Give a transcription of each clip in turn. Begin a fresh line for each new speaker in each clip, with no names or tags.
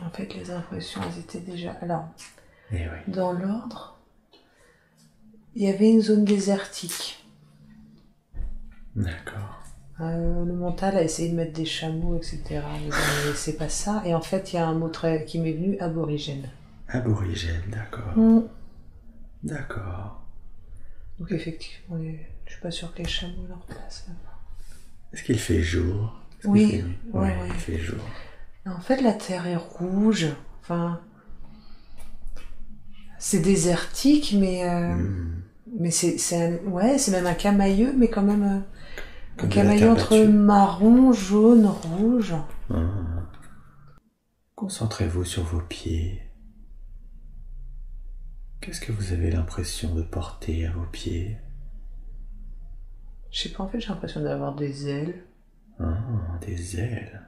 En fait, les impressions, elles étaient déjà... Alors,
Eh oui.
dans l'ordre, il y avait une zone désertique.
D'accord.
Le mental a essayé de mettre des chameaux, etc. Mais bon, c'est pas ça. Et en fait, il y a un mot qui m'est venu, aborigène.
Aborigène, d'accord.
Mm.
D'accord.
Donc effectivement, je suis pas sûre que les chameaux leur place là-bas.
Est-ce qu'il fait jour? Est-ce
Oui,
qu'il fait nuit?
ouais.
Il fait jour.
Et en fait, la terre est rouge. Enfin, c'est désertique, mais c'est même un camailleux, mais quand même un
Comme de la
camailleux
terre
entre
battue.
marron, jaune, rouge.
Concentrez-vous sur vos pieds. Qu'est-ce que vous avez l'impression de porter à vos pieds?
Je sais pas, en fait, j'ai l'impression d'avoir des ailes.
Des ailes.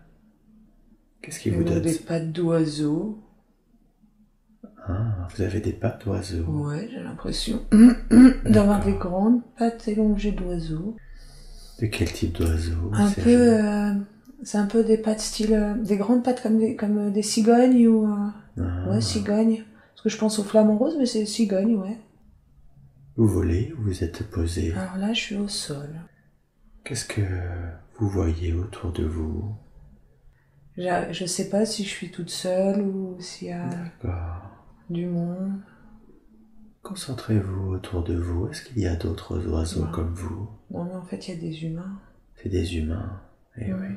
Qu'est-ce qui
Et
vous donne
des
ça?
pattes d'oiseau.
Vous avez des pattes d'oiseau.
Ouais, j'ai l'impression d'avoir des grandes pattes élongées d'oiseau.
De quel type d'oiseau?
C'est un peu des pattes style... des grandes pattes comme des cigognes ou... Ouais, cigognes. Parce que je pense aux flamants roses, mais c'est cigognes, ouais.
Vous volez ou vous êtes posé?
Alors là, je suis au sol.
Qu'est-ce que vous voyez autour de vous?
Je sais pas si je suis toute seule ou s'il y a
D'accord.
du monde.
Concentrez-vous autour de vous. Est-ce qu'il y a d'autres oiseaux comme vous?
Non, mais en fait, il y a des humains.
C'est des humains. Eh oui.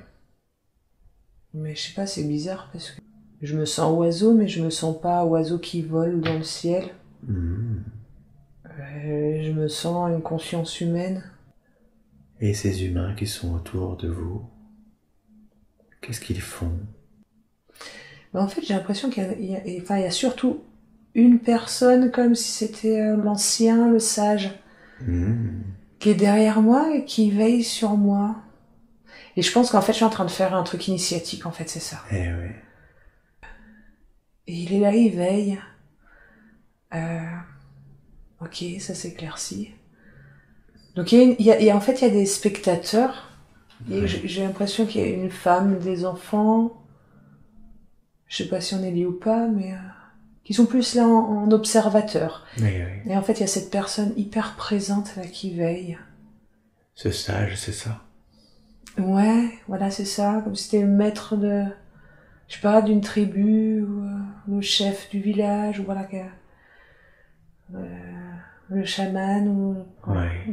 Mais je sais pas, c'est bizarre parce que je me sens oiseau, mais je me sens pas oiseau qui vole dans le ciel. Je me sens une conscience humaine.
Et ces humains qui sont autour de vous, qu'est-ce qu'ils font?
Mais en fait, j'ai l'impression qu'il y a surtout une personne comme si c'était l'ancien, le sage, qui est derrière moi et qui veille sur moi. Et je pense qu'en fait, je suis en train de faire un truc initiatique, en fait, c'est ça.
Eh oui.
Et il est là, il veille. Ok, ça s'éclaircit. Donc en fait, il y a des spectateurs. Et j'ai l'impression qu'il y a une femme, des enfants. Je sais pas si on est lié ou pas, mais qui sont plus là en observateur.
Oui.
Et en fait, il y a cette personne hyper présente là qui veille.
Ce sage, c'est ça?
Ouais, voilà, c'est ça. Comme si c'était le maître de, je sais pas, d'une tribu ou le chef du village ou voilà, le chaman ou.
Ouais.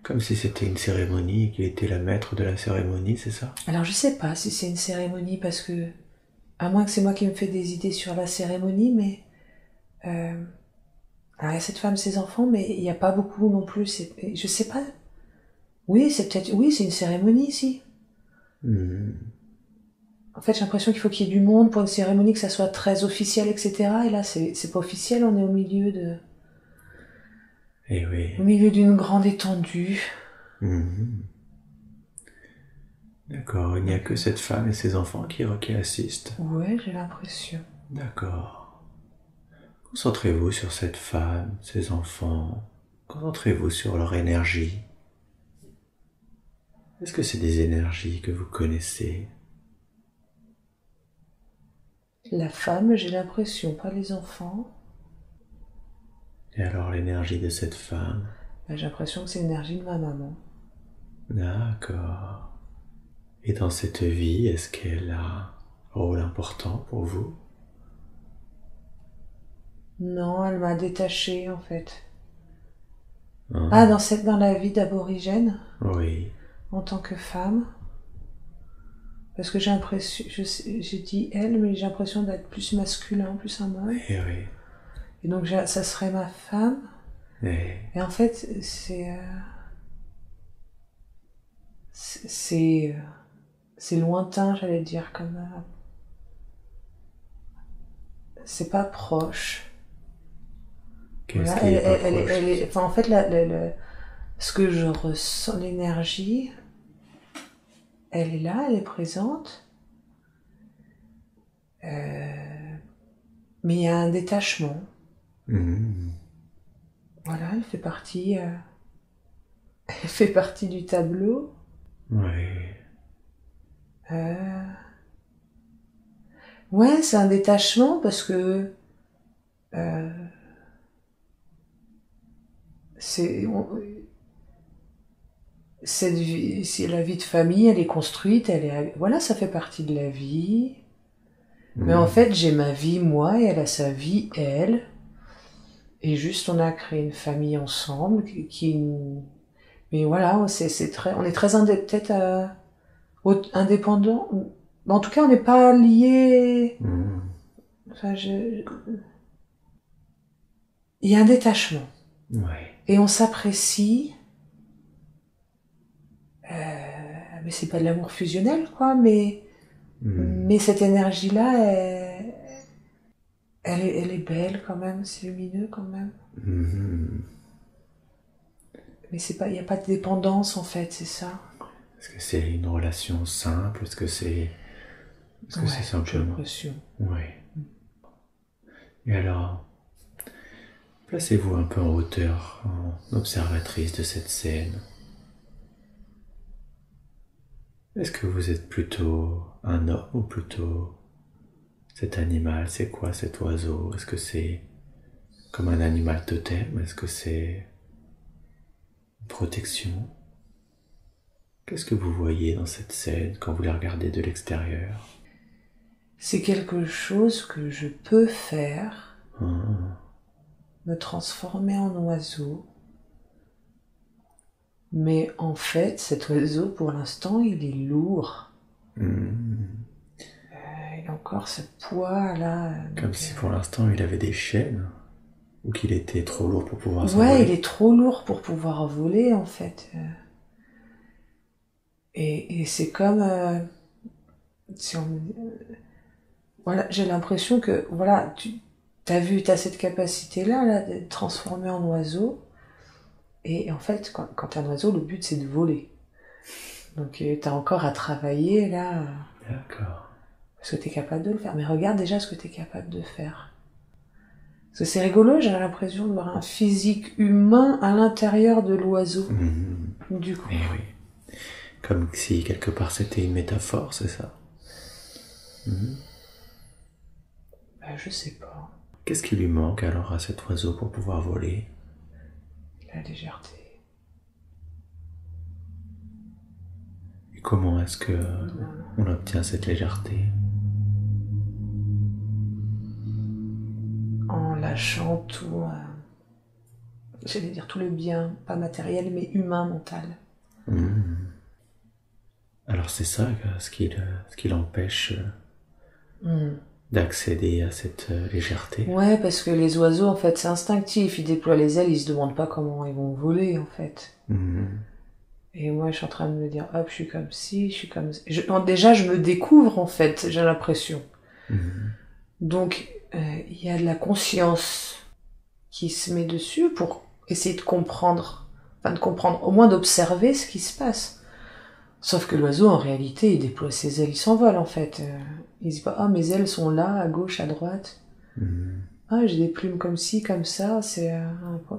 Comme si c'était une cérémonie et qu'il était le maître de la cérémonie, c'est ça?
Alors je sais pas si c'est une cérémonie parce que, à moins que c'est moi qui me fais des idées sur la cérémonie, mais alors il y a cette femme, ses enfants, mais il n'y a pas beaucoup non plus. Je sais pas. Oui, c'est une cérémonie ici. En fait, j'ai l'impression qu'il faut qu'il y ait du monde pour une cérémonie, que ça soit très officiel, etc. Et là, c'est pas officiel, on est au milieu de.
Eh oui.
Au milieu d'une grande étendue.
D'accord, il n'y a que cette femme et ses enfants qui assistent.
Ouais, j'ai l'impression.
D'accord. Concentrez-vous sur cette femme, ses enfants. Concentrez-vous sur leur énergie. Est-ce que c'est des énergies que vous connaissez?
La femme, j'ai l'impression, pas les enfants.
Et alors l'énergie de cette femme?
J'ai l'impression que c'est l'énergie de ma maman.
D'accord. Et dans cette vie, est-ce qu'elle a un rôle important pour vous?
Non, elle m'a détachée en fait. Dans la vie d'aborigène?
Oui.
En tant que femme? Parce que j'ai l'impression, j'ai dit elle, mais j'ai l'impression d'être plus masculin, plus un homme.
Oui.
Et donc ça serait ma femme.
Oui.
Et en fait, c'est lointain, j'allais dire, comme c'est pas proche.
Qu'est-ce qui est pas proche?
En fait, ce que je ressens, l'énergie, elle est là, elle est présente. Mais il y a un détachement. Voilà, elle fait partie du tableau.
Oui.
Ouais, c'est un détachement parce que euh, c'est cette vie, si la vie de famille, elle est construite, elle est voilà, ça fait partie de la vie. Mais en fait, j'ai ma vie moi et elle a sa vie elle. Et juste, on a créé une famille ensemble mais voilà, c'est très, on est très peut-être indépendant. En tout cas, on n'est pas liés. Enfin, il y a un détachement.
Ouais.
Et on s'apprécie. Mais c'est pas de l'amour fusionnel, quoi. Mais cette énergie-là, elle est belle quand même. C'est lumineux quand même. Mais c'est pas, il y a pas de dépendance en fait, c'est ça.
Est-ce que c'est une relation simple? Est-ce que c'est simplement...
J'ai l'impression.
Ouais. Et alors, placez-vous un peu en hauteur, en observatrice de cette scène. Est-ce que vous êtes plutôt un homme ou plutôt cet animal? C'est quoi cet oiseau? Est-ce que c'est comme un animal totem? Est-ce que c'est une protection? Qu'est-ce que vous voyez dans cette scène quand vous la regardez de l'extérieur?
C'est quelque chose que je peux faire, me transformer en oiseau. Mais en fait, cet oiseau, pour l'instant, il est lourd. Il a encore ce poids là.
Comme si pour l'instant il avait des chaînes, ou qu'il était trop lourd pour pouvoir s'envoler.
Ouais, il est trop lourd pour pouvoir voler en fait. Et c'est comme si on voilà, j'ai l'impression que voilà, t'as cette capacité là de te transformer en oiseau. Et en fait, quand t'es un oiseau, le but c'est de voler. Donc t'as encore à travailler là.
D'accord.
Parce que t'es capable de le faire. Mais regarde déjà ce que t'es capable de faire. Parce que c'est rigolo, j'ai l'impression de voir un physique humain à l'intérieur de l'oiseau. Du coup.
Eh oui. Comme si quelque part c'était une métaphore, c'est ça?
Je sais pas.
Qu'est-ce qui lui manque alors à cet oiseau pour pouvoir voler?
La légèreté.
Et comment est-ce que on obtient cette légèreté?
En lâchant tout, j'allais dire tout le bien, pas matériel, mais humain, mental.
Alors c'est ça ce qui l'empêche d'accéder à cette légèreté.
Ouais, parce que les oiseaux, en fait, c'est instinctif. Ils déploient les ailes, ils se demandent pas comment ils vont voler, en fait. Et moi, je suis en train de me dire, hop, je suis comme ci, je suis comme... Non, déjà, je me découvre, en fait, j'ai l'impression. Donc, il y a de la conscience qui se met dessus pour essayer de comprendre, au moins d'observer ce qui se passe. Sauf que l'oiseau, en réalité, il déploie ses ailes, il s'envole, en fait. Il se dit pas, ah, mes ailes sont là, à gauche, à droite. Ah, j'ai des plumes comme ci, comme ça, c'est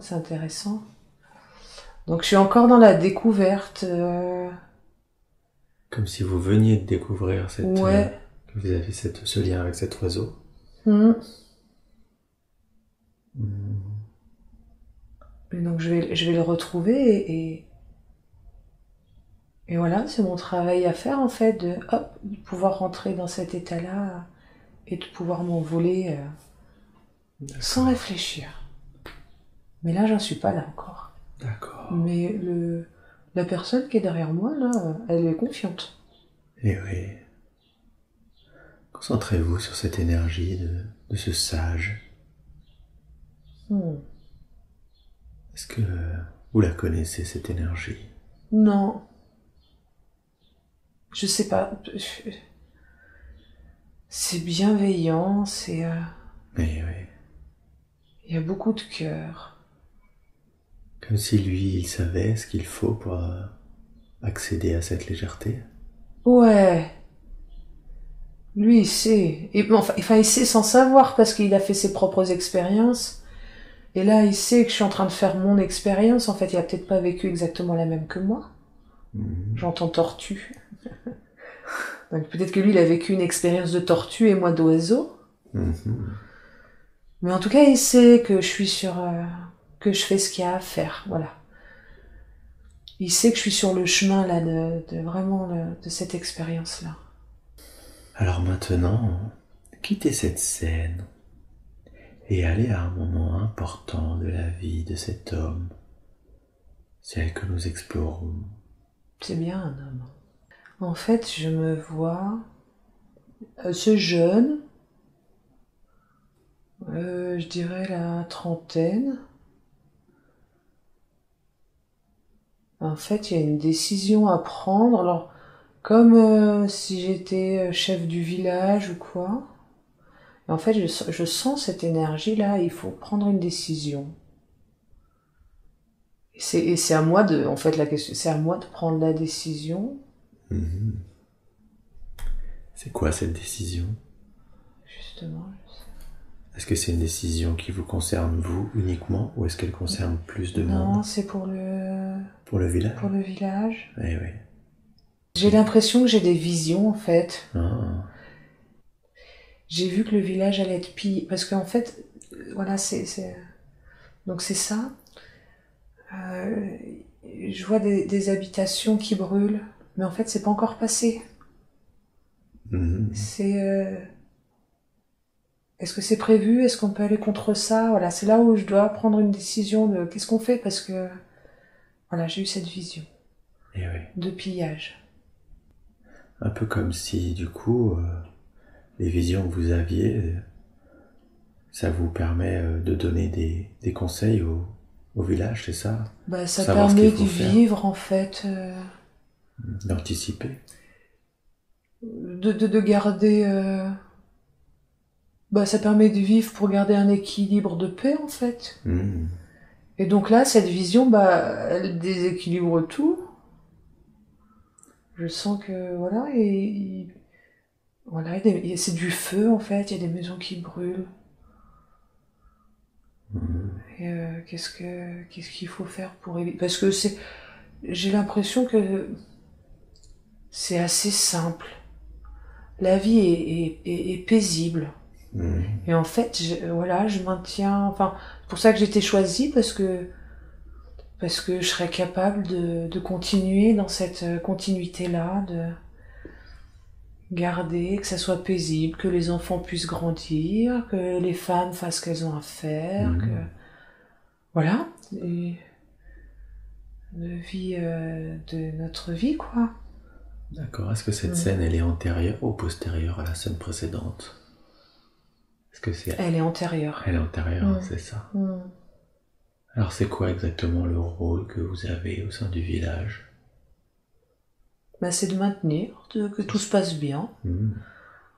intéressant. Donc, je suis encore dans la découverte.
Comme si vous veniez de découvrir cette...
Ouais.
Que vous avez ce lien avec cet oiseau.
Et donc, je vais le retrouver et voilà, c'est mon travail à faire, en fait, de pouvoir rentrer dans cet état-là et de pouvoir m'envoler sans réfléchir. Mais là, j'en suis pas là encore.
D'accord.
Mais la personne qui est derrière moi, là, elle est confiante.
Eh oui. Concentrez-vous sur cette énergie de ce sage. Est-ce que vous la connaissez, cette énergie?
Non. Je sais pas. C'est bienveillant, c'est...
Eh oui.
Il y a beaucoup de cœur.
Comme si lui, il savait ce qu'il faut pour accéder à cette légèreté.
Ouais. Lui, il sait. Enfin, il sait sans savoir parce qu'il a fait ses propres expériences. Et là, il sait que je suis en train de faire mon expérience. En fait, il a peut-être pas vécu exactement la même que moi. J'entends tortue. Donc peut-être que lui, il a vécu une expérience de tortue et moi d'oiseau. Mais en tout cas, il sait que je suis que je fais ce qu'il y a à faire, voilà. Il sait que je suis sur le chemin là de cette expérience-là.
Alors maintenant, quittez cette scène et allez à un moment important de la vie de cet homme, celle que nous explorons.
C'est bien un homme. En fait, je me vois assez jeune, je dirais la trentaine. En fait, il y a une décision à prendre. Alors, comme si j'étais chef du village ou quoi. Et en fait, je sens cette énergie-là. Il faut prendre une décision. Et c'est à moi de, en fait, la question, c'est à moi de prendre la décision.
C'est quoi cette décision?
Justement.
Est-ce que c'est une décision qui vous concerne vous uniquement ou est-ce qu'elle concerne plus de monde?
Non, c'est pour le
village.
Pour le village.
Oui, oui.
J'ai l'impression que j'ai des visions en fait.
Ah.
J'ai vu que le village allait être pillé parce qu'en fait, voilà, donc c'est ça. Je vois des habitations qui brûlent, mais en fait, c'est pas encore passé. Est-ce que c'est prévu? Est-ce qu'on peut aller contre ça? Voilà, c'est là où je dois prendre une décision de qu'est-ce qu'on fait parce que voilà, j'ai eu cette vision de pillage.
Un peu comme si, du coup, les visions que vous aviez, ça vous permet de donner des conseils au village, c'est ça?
Ça permet d'y vivre, en fait.
D'anticiper.
De garder... ça permet de vivre pour garder un équilibre de paix, en fait. Et donc là, cette vision, elle déséquilibre tout. Je sens que, voilà, voilà, c'est du feu, en fait, il y a des maisons qui brûlent. Et qu'est-ce qu'il faut faire pour éviter... Parce que j'ai l'impression que c'est assez simple. La vie est paisible. Et en fait, je maintiens... Enfin, c'est pour ça que j'ai été choisie, parce que je serais capable de continuer dans cette continuité-là, de garder, que ça soit paisible, que les enfants puissent grandir, que les femmes fassent ce qu'elles ont à faire, que... Voilà, et de vie de notre vie, quoi.
D'accord. Est-ce que cette scène, elle est antérieure ou postérieure à la scène précédente?
Elle est antérieure.
Elle est antérieure, c'est ça. Alors c'est quoi exactement le rôle que vous avez au sein du village?
C'est de maintenir, que tout se passe bien.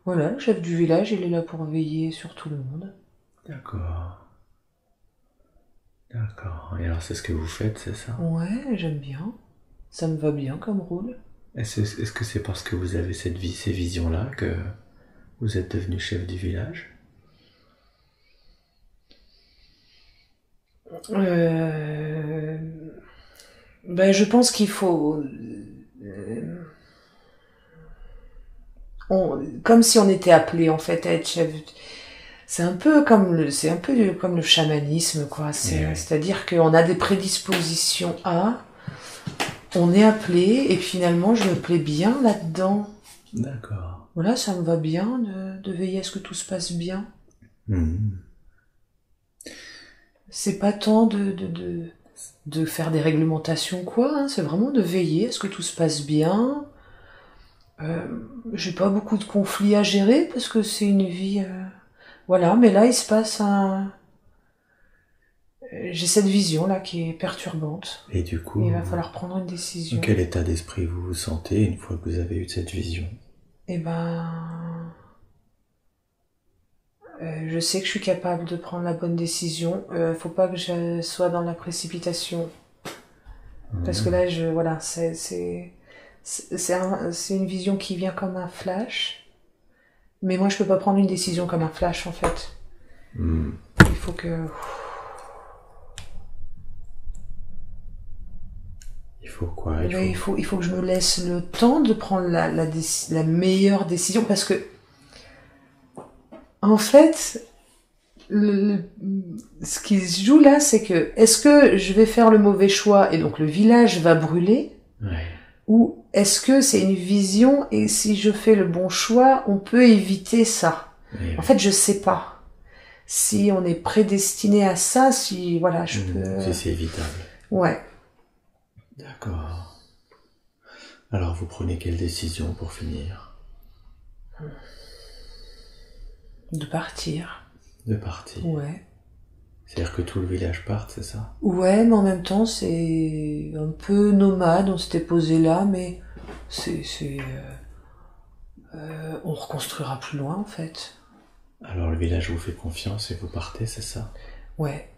Voilà, le chef du village, il est là pour veiller sur tout le monde.
D'accord. D'accord. Et alors c'est ce que vous faites, c'est ça?
Ouais, j'aime bien. Ça me va bien comme rôle.
Est-ce que c'est parce que vous avez ces visions-là que vous êtes devenu chef du village?
Je pense qu'il faut... comme si on était appelé en fait à être chef. C'est un peu comme le chamanisme, quoi. C'est-à-dire qu'on a des prédispositions à, on est appelé et finalement je me plais bien là-dedans.
D'accord.
Voilà, ça me va bien de veiller à ce que tout se passe bien. C'est pas tant de faire des réglementations, quoi, hein. C'est vraiment de veiller à ce que tout se passe bien. J'ai pas beaucoup de conflits à gérer parce que c'est une vie... Voilà, mais là il se passe j'ai cette vision là qui est perturbante.
Et du coup...
il va falloir prendre une décision.
Dans quel état d'esprit vous vous sentez une fois que vous avez eu cette vision?
Je sais que je suis capable de prendre la bonne décision. Faut pas que je sois dans la précipitation. Parce que là, voilà, c'est une vision qui vient comme un flash. Mais moi, je peux pas prendre une décision comme un flash, en fait. Il faut que
faut quoi?
Il faut que je me laisse le temps de prendre la meilleure décision, parce que, en fait, ce qui se joue là, c'est que, est-ce que je vais faire le mauvais choix et donc le village va brûler?
Ouais.
Ou est-ce que c'est une vision et si je fais le bon choix, on peut éviter ça?
Oui,
En fait, je sais pas si on est prédestiné à ça, si voilà, je peux.
Si c'est évitable.
Ouais.
D'accord. Alors vous prenez quelle décision pour finir?
De partir.
De partir.
Ouais.
C'est-à-dire que tout le village parte, c'est ça?
Ouais, mais en même temps, c'est un peu nomade. On s'était posé là, mais on reconstruira plus loin en fait.
Alors le village vous fait confiance et vous partez, c'est ça?
Ouais.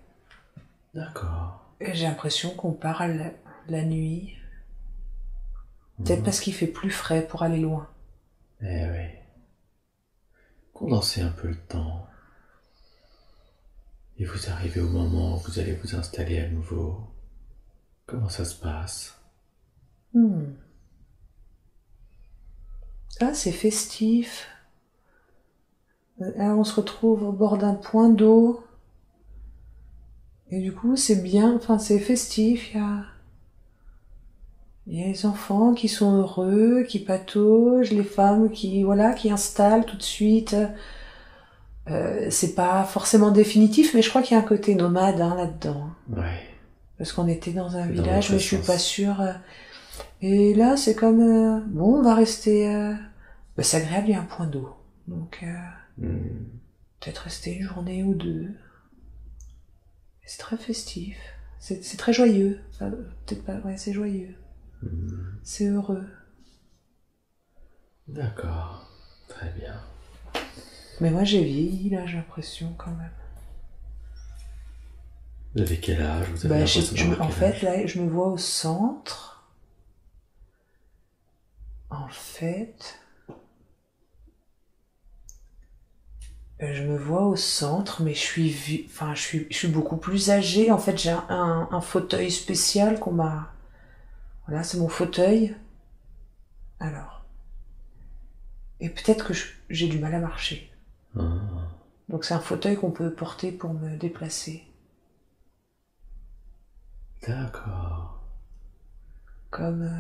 D'accord.
Et j'ai l'impression qu'on part la nuit. Peut-être parce qu'il fait plus frais pour aller loin.
Eh oui. Condensez un peu le temps. Et vous arrivez au moment où vous allez vous installer à nouveau. Comment ça se passe?
Ah, c'est festif. Là, on se retrouve au bord d'un point d'eau. Et du coup, c'est bien, enfin, c'est festif. Il y a les enfants qui sont heureux, qui pataugent, les femmes qui installent tout de suite. C'est pas forcément définitif, mais je crois qu'il y a un côté nomade là-dedans.
Ouais.
Parce qu'on était dans un
C'est
village,
dans
mais je suis
sens.
pas sûre. Et là, c'est comme bon, on va rester. C'est agréable, il y a un point d'eau, donc peut-être rester une journée ou deux. C'est très festif, c'est très joyeux. Enfin, peut-être pas, ouais, c'est joyeux. C'est heureux.
D'accord, très bien.
Mais moi, j'ai vieilli là, j'ai l'impression quand même.
Vous avez quel âge? Vous avez
En fait, là, je me vois au centre. En fait, je me vois au centre, mais je suis beaucoup plus âgée. En fait, j'ai un fauteuil spécial qu'on m'a. Voilà, c'est mon fauteuil. Alors. Et peut-être que j'ai du mal à marcher. Donc c'est un fauteuil qu'on peut porter pour me déplacer.
D'accord.
Comme.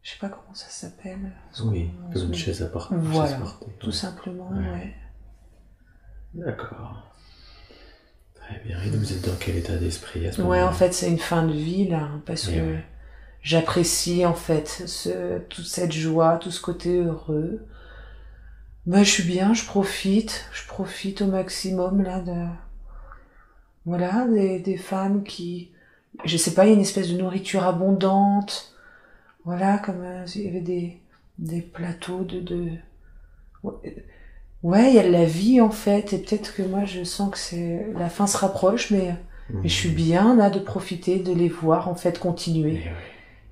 Je sais pas comment ça s'appelle.
Oui, comme une chaise à porter.
Voilà,
portée,
tout simplement, ouais.
D'accord. Très bien. Et vous êtes dans quel état d'esprit à ce moment-là?
Ouais, en fait, c'est une fin de vie, là, parce que j'apprécie, en fait, toute cette joie, tout ce côté heureux. Bah, je suis bien, je profite au maximum, là, voilà, des femmes qui, je sais pas, il y a une espèce de nourriture abondante. Voilà, comme il y avait des plateaux ouais, il y a de la vie en fait, et peut-être que moi je sens que la fin se rapproche, mais je suis bien là de profiter, de les voir en fait continuer.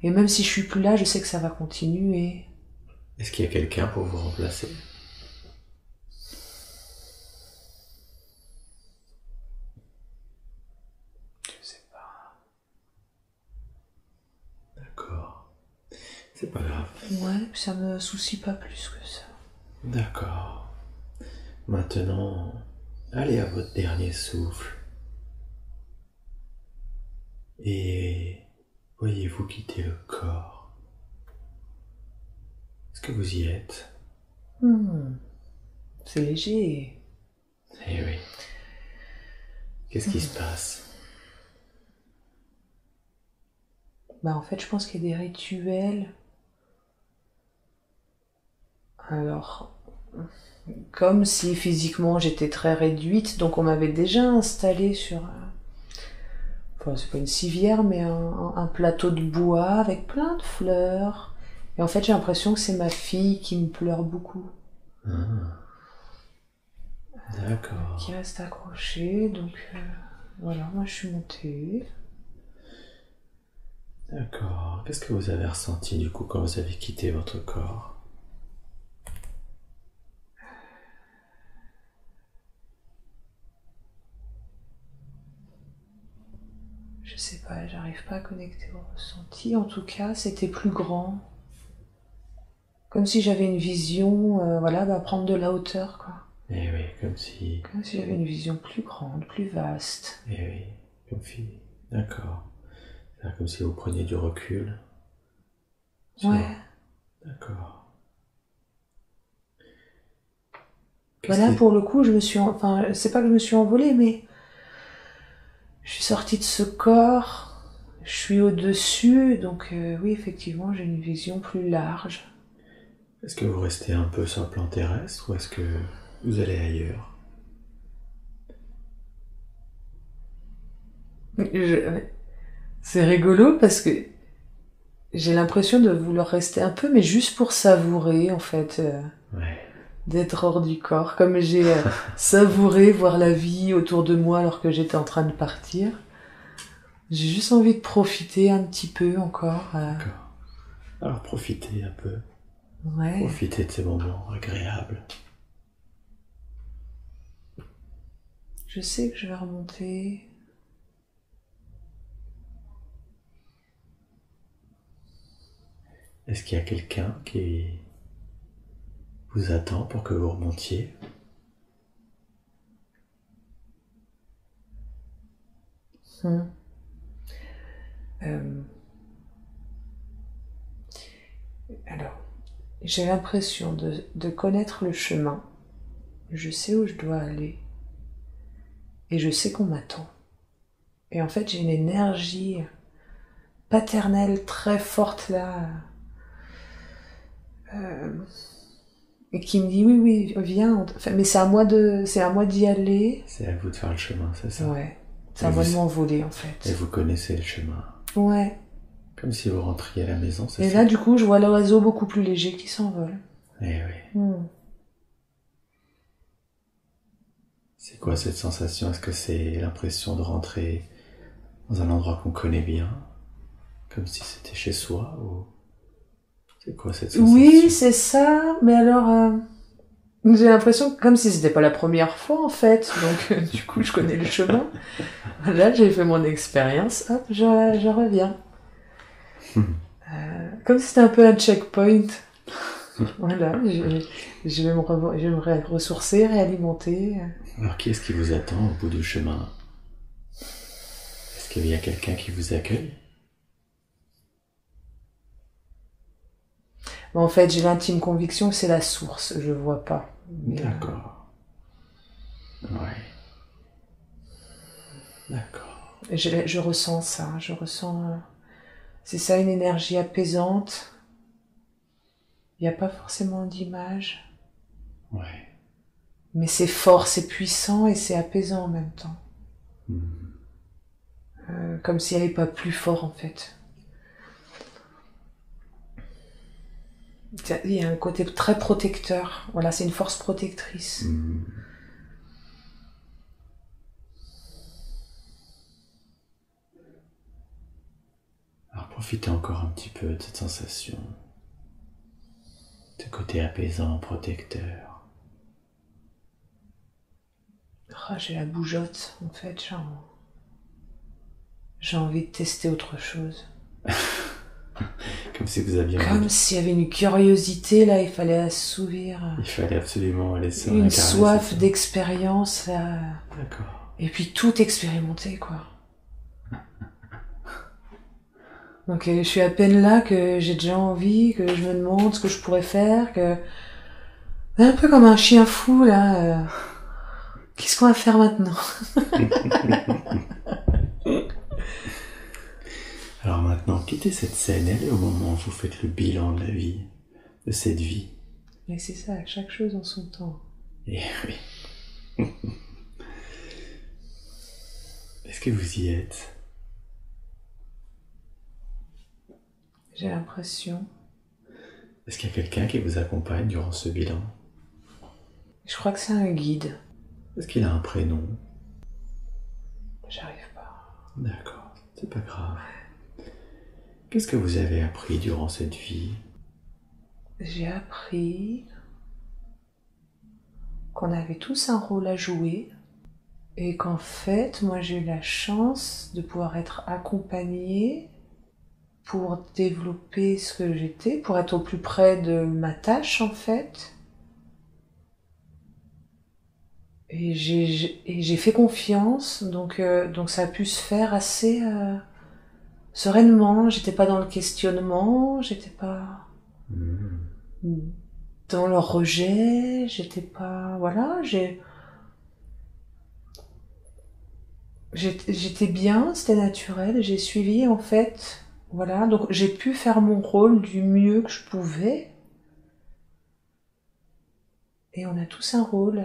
Et même si je suis plus là, je sais que ça va continuer.
Est-ce qu'il y a quelqu'un pour vous remplacer?
Je sais pas.
D'accord. C'est pas grave.
Ouais, ça me soucie pas plus que ça.
D'accord. Maintenant, allez à votre dernier souffle. Et voyez-vous quitter le corps. Est-ce que vous y êtes?
C'est léger.
Eh oui. Qu'est-ce qui se passe?
Bah en fait, je pense qu'il y a des rituels. Alors, comme si physiquement j'étais très réduite, donc on m'avait déjà installée sur enfin c'est pas une civière, mais un plateau de bois avec plein de fleurs. Et en fait, j'ai l'impression que c'est ma fille qui me pleure beaucoup.
D'accord.
Qui reste accrochée, donc voilà, moi je suis montée.
D'accord. Qu'est-ce que vous avez ressenti du coup quand vous avez quitté votre corps?
Je sais pas, j'arrive pas à connecter au ressenti. En tout cas, c'était plus grand. Comme si j'avais une vision, prendre de la hauteur, quoi.
Eh oui, comme si...
Comme si j'avais une vision plus grande, plus vaste.
Eh oui, comme si... D'accord. C'est comme si vous preniez du recul.
Ouais.
D'accord.
Voilà, pour le coup, c'est pas que je me suis envolée, mais je suis sortie de ce corps, je suis au-dessus, donc oui, effectivement, j'ai une vision plus large.
Est-ce que vous restez un peu sur le plan terrestre ou est-ce que vous allez ailleurs?
C'est rigolo parce que j'ai l'impression de vouloir rester un peu, mais juste pour savourer, en fait.
Ouais.
D'être hors du corps, comme j'ai savouré voir la vie autour de moi alors que j'étais en train de partir. J'ai juste envie de profiter un petit peu encore.
D'accord. Alors profitez un peu.
Ouais.
Profitez de ces moments agréables.
Je sais que je vais remonter.
Est-ce qu'il y a quelqu'un qui vous attend pour que vous remontiez?
Alors, j'ai l'impression de connaître le chemin. Je sais où je dois aller. Et je sais qu'on m'attend. Et en fait, j'ai une énergie paternelle très forte là. Et qui me dit oui, viens. Enfin, mais c'est à moi d'y aller.
C'est à vous de faire le chemin, c'est ça?
Ouais. C'est à moi de m'envoler, en fait.
Et vous connaissez le chemin.
Ouais.
Comme si vous rentriez à la maison, c'est ça?
Et là, du coup, je vois l'oiseau beaucoup plus léger qui s'envole.
Eh oui. C'est quoi cette sensation? Est-ce que c'est l'impression de rentrer dans un endroit qu'on connaît bien? Comme si c'était chez soi ou... C'est quoi cette sensation?
Oui, c'est ça. Mais alors, j'ai l'impression comme si c'était pas la première fois, en fait. Donc, du coup, je connais le chemin. Là, j'ai fait mon expérience. Hop, je reviens. Comme si c'était un peu un checkpoint. Voilà, je vais me ressourcer, réalimenter.
Alors, qui est-ce qui vous attend au bout du chemin? Est-ce qu'il y a quelqu'un qui vous accueille?
En fait, j'ai l'intime conviction que c'est la source, je vois pas.
D'accord. Ouais. D'accord.
Je ressens ça, c'est ça, une énergie apaisante. Il n'y a pas forcément d'image.
Ouais.
Mais c'est fort, c'est puissant et c'est apaisant en même temps. Comme s'il n'y avait pas plus fort en fait. Il y a un côté très protecteur. Voilà, c'est une force protectrice.
Alors profitez encore un petit peu de cette sensation. Ce côté apaisant, protecteur.
J'ai la bougeotte, en fait. J'ai envie de tester autre chose.
Comme si vous aviez...
Comme s'il y avait une curiosité, là, il fallait assouvir.
Il fallait absolument aller sur
une soif d'expérience, là.
D'accord.
Et puis tout expérimenter, quoi. Donc je suis à peine là que j'ai déjà envie, que je me demande ce que je pourrais faire, que... Un peu comme un chien fou, là. Qu'est-ce qu'on va faire maintenant?
Alors maintenant, quittez cette scène, allez au moment où vous faites le bilan de la vie, de cette vie.
Mais c'est ça, chaque chose en son temps.
Eh oui. Est-ce que vous y êtes?
J'ai l'impression.
Est-ce qu'il y a quelqu'un qui vous accompagne durant ce bilan?
Je crois que c'est un guide.
Est-ce qu'il a un prénom?
J'arrive pas.
D'accord, c'est pas grave. Qu'est-ce que vous avez appris durant cette vie?
J'ai appris qu'on avait tous un rôle à jouer Et qu'en fait, moi j'ai eu la chance de pouvoir être accompagnée pour développer ce que j'étais, pour être au plus près de ma tâche en fait. Et j'ai fait confiance, donc ça a pu se faire assez sereinement. J'étais pas dans le questionnement, j'étais pas dans le rejet, j'étais pas... Voilà, j'étais bien, c'était naturel, j'ai suivi en fait... Voilà, donc j'ai pu faire mon rôle du mieux que je pouvais. Et on a tous un rôle...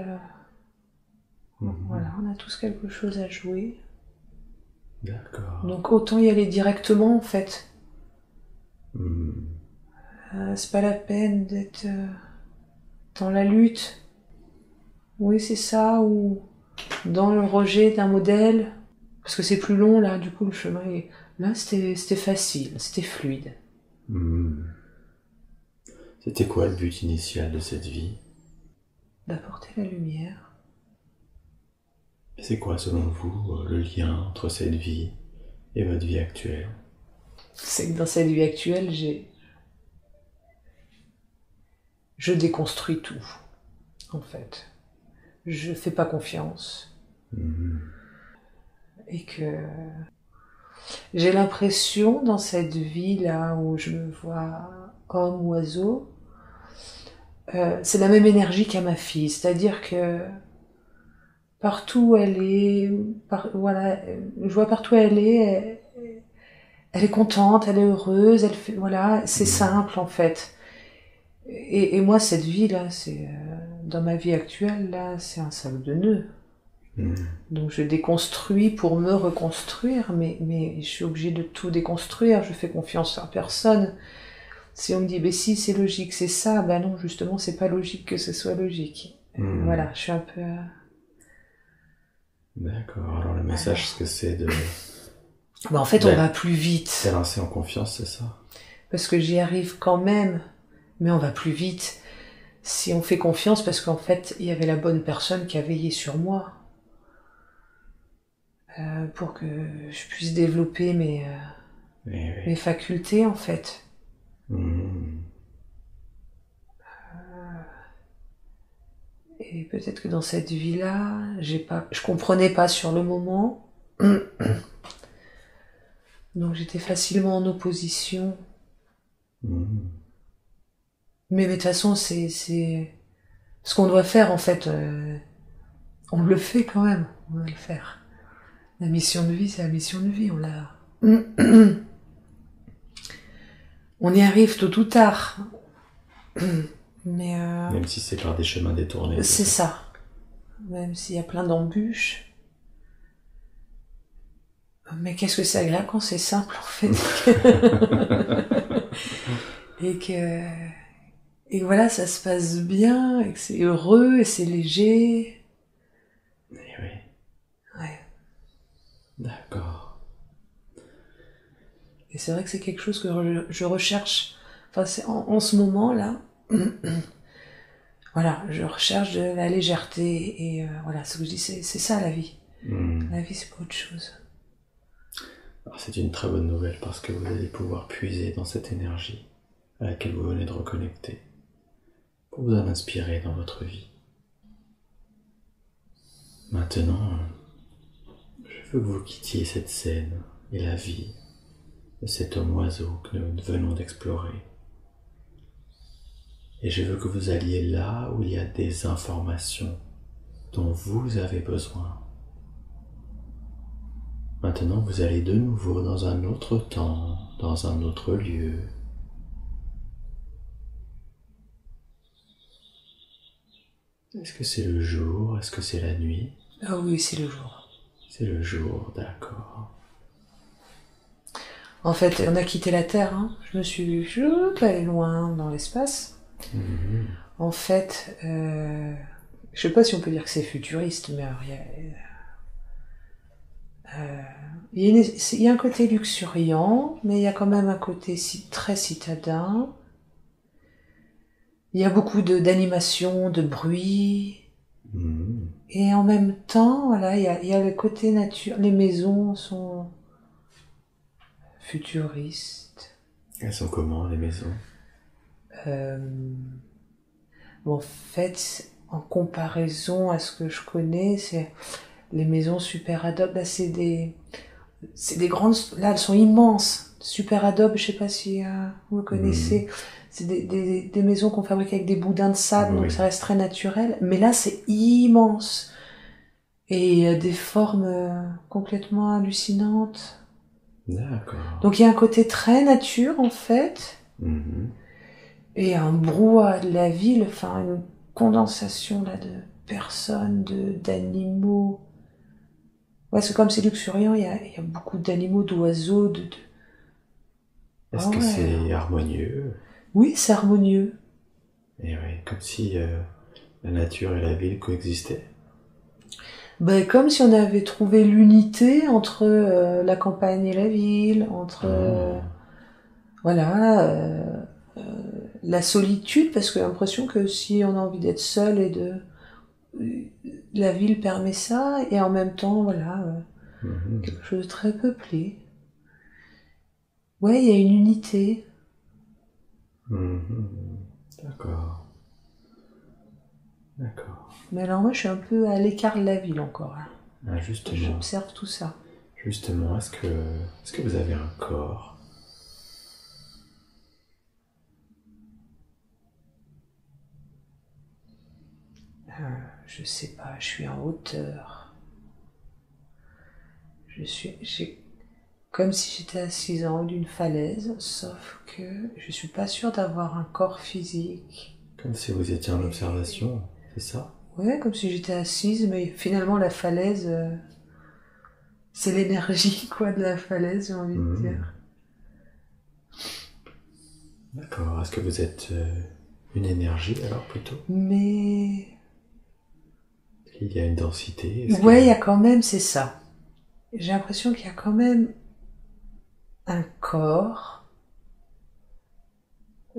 Voilà, on a tous quelque chose à jouer.
D'accord.
Donc autant y aller directement en fait. C'est pas la peine d'être dans la lutte. Oui, c'est ça, ou dans le rejet d'un modèle. Parce que c'est plus long là, du coup le chemin est... Là c'était facile, c'était fluide.
C'était quoi le but initial de cette vie?
D'apporter la lumière.
Et c'est quoi selon vous le lien entre cette vie et votre vie actuelle?
C'est que dans cette vie actuelle, je déconstruis tout, en fait. Je fais pas confiance. Et que j'ai l'impression dans cette vie là où je me vois homme, oiseau, c'est la même énergie qu'à ma fille, c'est-à-dire que partout où elle est, voilà, je vois partout où elle est contente, elle est heureuse, elle fait, voilà, c'est simple en fait. Et moi cette vie là, c'est dans ma vie actuelle là, c'est un sac de nœuds. Donc je déconstruis pour me reconstruire, mais je suis obligée de tout déconstruire, je fais confiance à personne. Si on me dit, ben si c'est logique, c'est ça, ben non, justement, c'est pas logique que ce soit logique. Voilà, je suis un peu...
D'accord, alors le message, ce que c'est de...
Ben, en fait, on va plus vite.
S'élancer en confiance, c'est ça?
Parce que j'y arrive quand même, mais on va plus vite. Si on fait confiance, parce qu'en fait, il y avait la bonne personne qui a veillé sur moi. Pour que je puisse développer mes facultés, en fait. Et peut-être que dans cette vie-là, je comprenais pas sur le moment. Donc j'étais facilement en opposition. Mais de toute façon, c'est ce qu'on doit faire, en fait. On le fait quand même, on va le faire. La mission de vie, c'est la mission de vie, on l'a... On y arrive tôt ou tard. Mais
même si c'est par des chemins détournés.
C'est ça. Même s'il y a plein d'embûches. Mais qu'est-ce que c'est agréable quand c'est simple, en fait. Et voilà, ça se passe bien, et que c'est heureux, et c'est léger.
Et oui.
Ouais.
D'accord.
Et c'est vrai que c'est quelque chose que je recherche. Enfin, c'est en ce moment-là. Voilà, je recherche de la légèreté. Et voilà, ce que je dis, c'est ça la vie. La vie, c'est pas autre chose.
Alors, c'est une très bonne nouvelle parce que vous allez pouvoir puiser dans cette énergie à laquelle vous venez de reconnecter pour vous en inspirer dans votre vie. Maintenant, je veux que vous quittiez cette scène et la vie de cet homme oiseau que nous venons d'explorer. Et je veux que vous alliez là où il y a des informations dont vous avez besoin. Maintenant, vous allez de nouveau dans un autre temps, dans un autre lieu. Est-ce que c'est le jour? Est-ce que c'est la nuit?
Ah oui, c'est le jour.
C'est le jour, d'accord.
En fait, on a quitté la Terre, hein. Je me suis allée loin dans l'espace. En fait, je sais pas si on peut dire que c'est futuriste, mais il y a un côté luxuriant, mais il y a quand même un côté très citadin. Il y a beaucoup d'animation, de bruit. Et en même temps, voilà, il y a le côté nature. Les maisons sont futuristes.
Elles sont comment, les maisons?
Euh, bon, en fait, en comparaison à ce que je connais, c'est les maisons super adobe. Là, c'est des grandes. Là, elles sont immenses. Super adobe, je sais pas si vous le connaissez. C'est des maisons qu'on fabrique avec des boudins de sable, donc ça reste très naturel. Mais là, c'est immense. Et des formes complètement hallucinantes.
D'accord.
Donc il y a un côté très nature en fait, et un brouhaha de la ville, enfin une condensation là de personnes, d'animaux. Ouais, c'est comme c'est luxuriant, il y a beaucoup d'animaux, d'oiseaux,
Est-ce que c'est harmonieux?
Oui, c'est harmonieux.
Et oui, comme si la nature et la ville coexistaient.
Ben, comme si on avait trouvé l'unité entre la campagne et la ville, entre la solitude, parce que j'ai l'impression que si on a envie d'être seul la ville permet ça, et en même temps, quelque chose de très peuplé. Ouais, il y a une unité.
D'accord. D'accord.
Mais alors moi, je suis un peu à l'écart de la ville encore.
Ah, justement.
J'observe tout ça.
Justement, est-ce que vous avez un corps?
Je sais pas, je suis en hauteur. J'ai comme si j'étais assise en haut d'une falaise, sauf que je suis pas sûre d'avoir un corps physique.
Comme si vous étiez en observation, c'est ça?
Ouais, comme si j'étais assise, mais finalement la falaise, c'est l'énergie quoi de la falaise, j'ai envie de dire.
D'accord. Est-ce que vous êtes une énergie alors plutôt?
Mais
Il y a une densité?
ouais, il y a quand même, c'est ça. J'ai l'impression qu'il y a quand même un corps,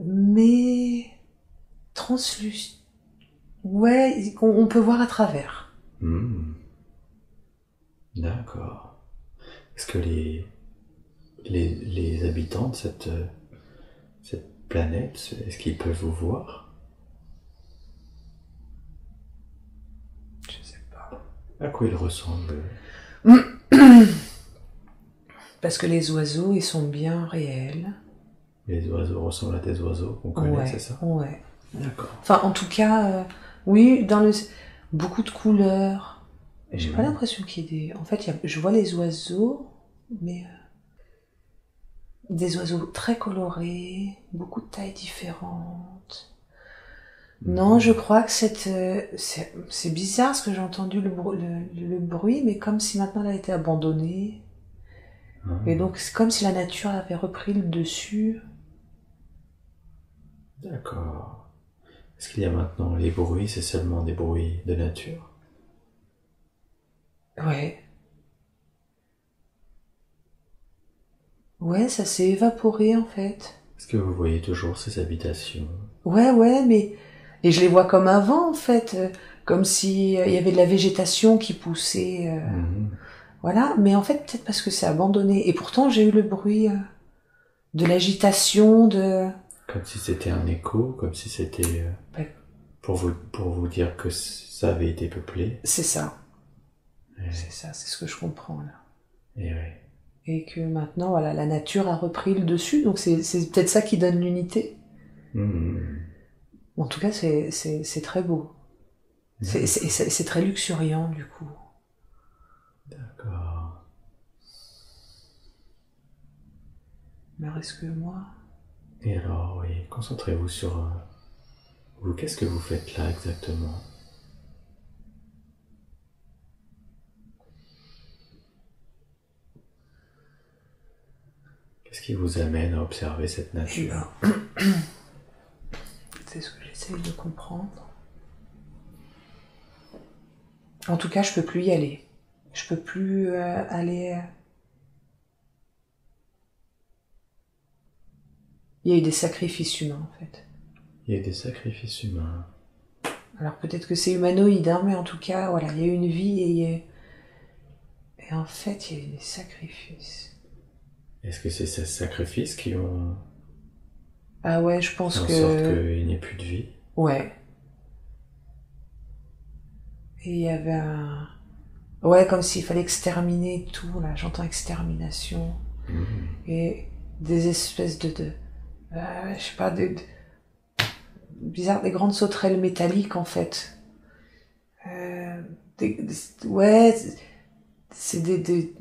mais translucide. Ouais, on peut voir à travers.
D'accord. Est-ce que les habitants de cette planète, est-ce qu'ils peuvent vous voir?
Je sais pas.
À quoi ils ressemblent?
Parce que les oiseaux, ils sont bien réels.
Les oiseaux ressemblent à des oiseaux qu'on connaît, c'est ça?
Ouais.
D'accord.
Enfin, en tout cas, oui, beaucoup de couleurs. J'ai pas l'impression qu'il y ait des... En fait, je vois les oiseaux, mais des oiseaux très colorés, beaucoup de tailles différentes. Non, je crois que c'est bizarre parce que j'ai entendu le bruit, mais comme si maintenant elle a été abandonnée. Et donc c'est comme si la nature avait repris le dessus.
D'accord. Est-ce qu'il y a maintenant les bruits, c'est seulement des bruits de nature?
Ouais. Ouais, ça s'est évaporé en fait.
Est-ce que vous voyez toujours ces habitations?
Ouais, mais... Et je les vois comme avant en fait, comme si il y avait de la végétation qui poussait. Voilà, mais en fait peut-être parce que c'est abandonné. Et pourtant j'ai eu le bruit de l'agitation, de...
Comme si c'était un écho, comme si c'était pour vous dire que ça avait été peuplé.
C'est ça. C'est ça, c'est ce que je comprends là.
Et oui.
Et que maintenant, voilà, la nature a repris le dessus, donc c'est peut-être ça qui donne l'unité. En tout cas, c'est très beau. C'est très luxuriant du coup.
D'accord.
Mais reste que moi.
Et alors, oui, concentrez-vous sur vous. Qu'est-ce que vous faites là exactement? Qu'est-ce qui vous amène à observer cette nature?
C'est ce que j'essaye de comprendre. En tout cas, je peux plus y aller. Je peux plus aller... Il y a eu des sacrifices humains, en fait.
Il y a des sacrifices humains.
Alors peut-être que c'est humanoïde, hein, mais en tout cas, voilà, il y a une vie et en fait, il y a eu des sacrifices.
Est-ce que c'est ces sacrifices qui ont
Ah ouais, je
fait
pense
en
que...
sorte qu'il n'y ait plus de vie?
Ouais. Et il y avait un... Ouais, comme s'il fallait exterminer tout, là, j'entends extermination. Et des espèces je sais pas, bizarre, des grandes sauterelles métalliques, en fait. Ouais, c'est des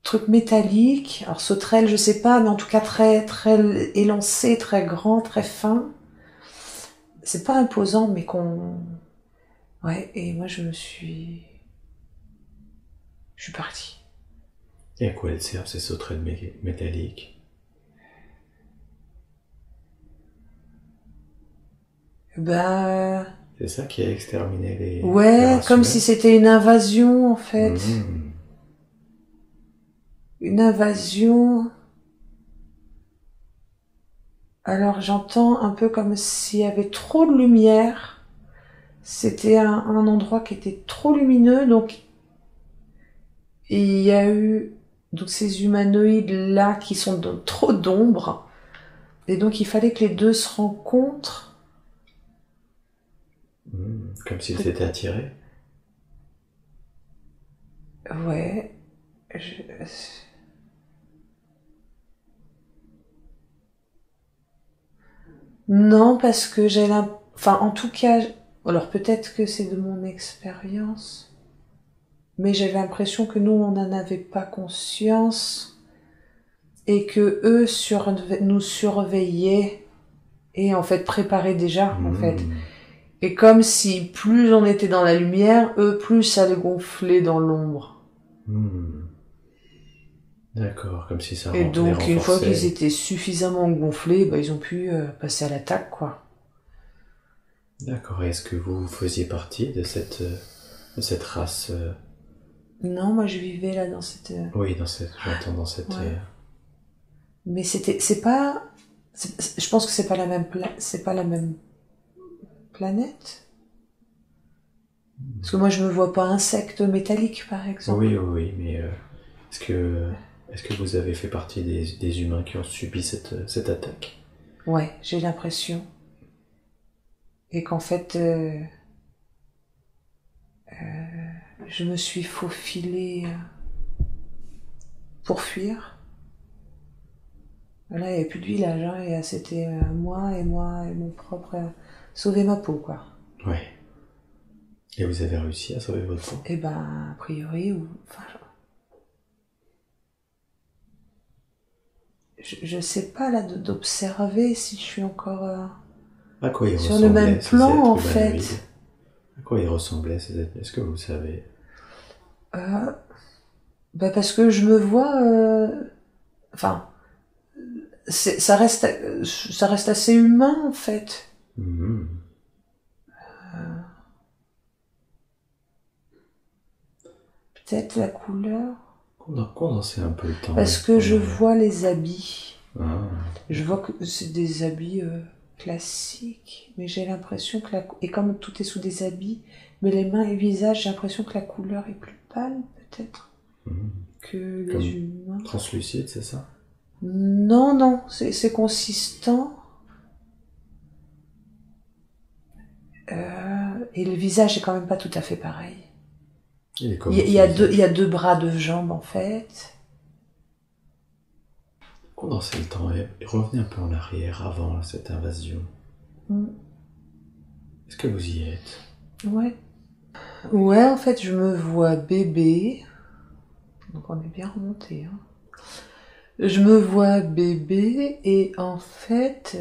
trucs métalliques. Alors sauterelles, je sais pas, mais en tout cas très très élancé, très grand, très fin. C'est pas imposant, mais ouais. Et moi je suis partie.
Et à quoi elles servent ces sauterelles métalliques?
Ben
C'est ça qui a exterminé les
ouais,
races
comme
humaines?
si c'était une invasion en fait. Une invasion. Alors j'entends un peu comme s'il y avait trop de lumière. C'était un endroit qui était trop lumineux, donc il y a eu donc ces humanoïdes là qui sont dans trop d'ombre, et donc il fallait que les deux se rencontrent.
Comme s'ils s'étaient attirés?
Ouais. Non, parce que enfin, en tout cas, alors peut-être que c'est de mon expérience, mais j'avais l'impression que nous, on n'en avait pas conscience et que eux nous surveillaient et en fait préparaient déjà, en fait. Et comme si plus on était dans la lumière, eux, plus ça allait gonfler dans l'ombre.
D'accord, comme si ça
Et
les
donc,
renforçait.
une fois qu'ils étaient suffisamment gonflés, bah, ils ont pu passer à l'attaque, quoi.
D'accord, et est-ce que vous faisiez partie de cette race
Non, moi je vivais là dans cette...
Oui, j'entends dans cette...
Ouais. Mais c'est pas... je pense que c'est pas la même planète. Parce que moi je me vois pas insecte métallique, par exemple.
Oui, mais est-ce que vous avez fait partie des humains qui ont subi cette attaque?
Ouais, j'ai l'impression. Et qu'en fait, je me suis faufilée pour fuir. Là, il n'y avait plus de village, hein, et c'était moi et mon propre... sauver ma peau, quoi.
Ouais. Et vous avez réussi à sauver votre peau?
Eh ben, a priori, enfin, je sais pas, là, d'observer si je suis encore
à quoi ils
sur le même plan, en
humanoïdes?
fait.
À quoi ils ressemblaient, ces êtres? Est-ce que vous le savez?
Bah parce que je me vois... enfin... ça reste assez humain, en fait. Peut-être la couleur.
Condensez un peu le temps.
Parce que je vois les habits.
Ah.
Je vois que c'est des habits classiques, mais j'ai l'impression que et comme tout est sous des habits, mais les mains et le visage, j'ai l'impression que la couleur est plus pâle, peut-être, que les
Comme
humains.
Translucide, c'est ça?
Non, c'est consistant. Et le visage est quand même pas tout à fait pareil. Il y a deux bras, deux jambes, en fait.
Condensez le temps et revenez un peu en arrière avant cette invasion. Est-ce que vous y êtes?
Ouais. Ouais, en fait, je me vois bébé. Donc on est bien remonté. Hein. Je me vois bébé et en fait,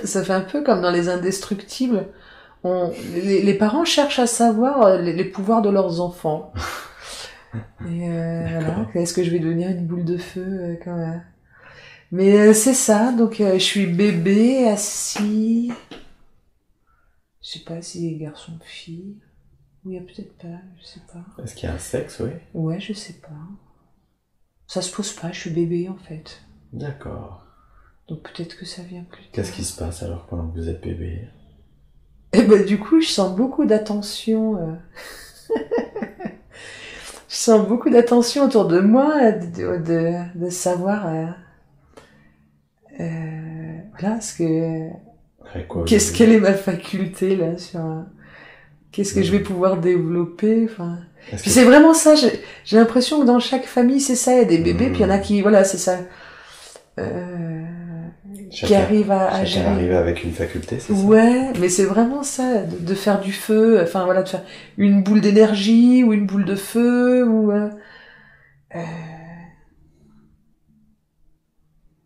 ça fait un peu comme dans Les Indestructibles. Les parents cherchent à savoir les pouvoirs de leurs enfants. Et voilà, est-ce que je vais devenir une boule de feu quand même. Mais c'est ça, donc je suis bébé, assis. Je sais pas si garçon ou fille. Ou il y a peut-être pas, je sais pas.
Est-ce qu'il y a un sexe, oui?
Ouais, je sais pas. Ça se pose pas, je suis bébé en fait.
D'accord.
Donc peut-être que ça vient plus tard.
Qu'est-ce qui se passe alors pendant que vous êtes bébé?
Et ben du coup, je sens beaucoup d'attention. Je sens beaucoup d'attention autour de moi, de savoir, voilà, quelle est ma faculté là sur, qu'est-ce que je vais pouvoir développer. Enfin, puis c'est vraiment ça. J'ai l'impression que dans chaque famille, c'est ça. Il y a des bébés, puis il y en a qui, voilà, c'est ça. Qui arrivent à gérer.
Chacun arrive avec une faculté, c'est ça?
Ouais, mais c'est vraiment ça, de faire du feu, enfin voilà, de faire une boule d'énergie ou une boule de feu ou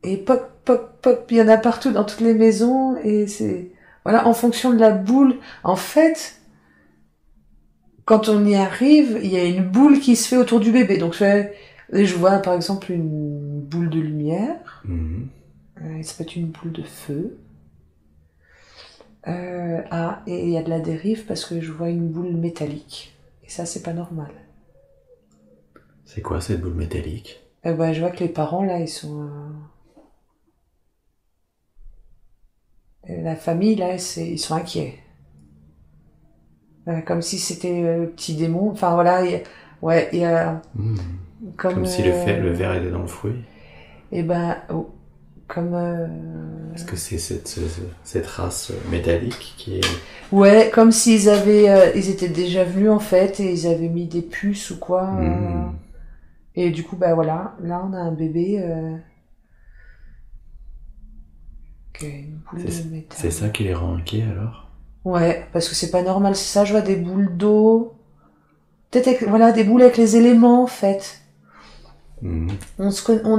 et pop pop pop, il y en a partout dans toutes les maisons et c'est voilà, en fonction de la boule. En fait, quand on y arrive, il y a une boule qui se fait autour du bébé. Donc je vois par exemple une boule de lumière. Ça peut être une boule de feu. Et il y a de la dérive parce que je vois une boule métallique. Et ça, c'est pas normal.
C'est quoi cette boule métallique?
Je vois que les parents, là, ils sont... la famille, là, ils sont inquiets. Comme si c'était petit démon. Enfin, voilà, il y a...
Comme si le verre était dans le fruit.
Comme...
Est-ce que c'est cette race métallique qui est...
Ouais, comme s'ils ils étaient déjà venus en fait et ils avaient mis des puces ou quoi. Et du coup, voilà, là on a un bébé qui a une boule de métal.
C'est ça qui les rend inquiets alors?
Ouais, parce que c'est pas normal, c'est ça, je vois des boules d'eau. Peut-être, voilà, des boules avec les éléments en fait. On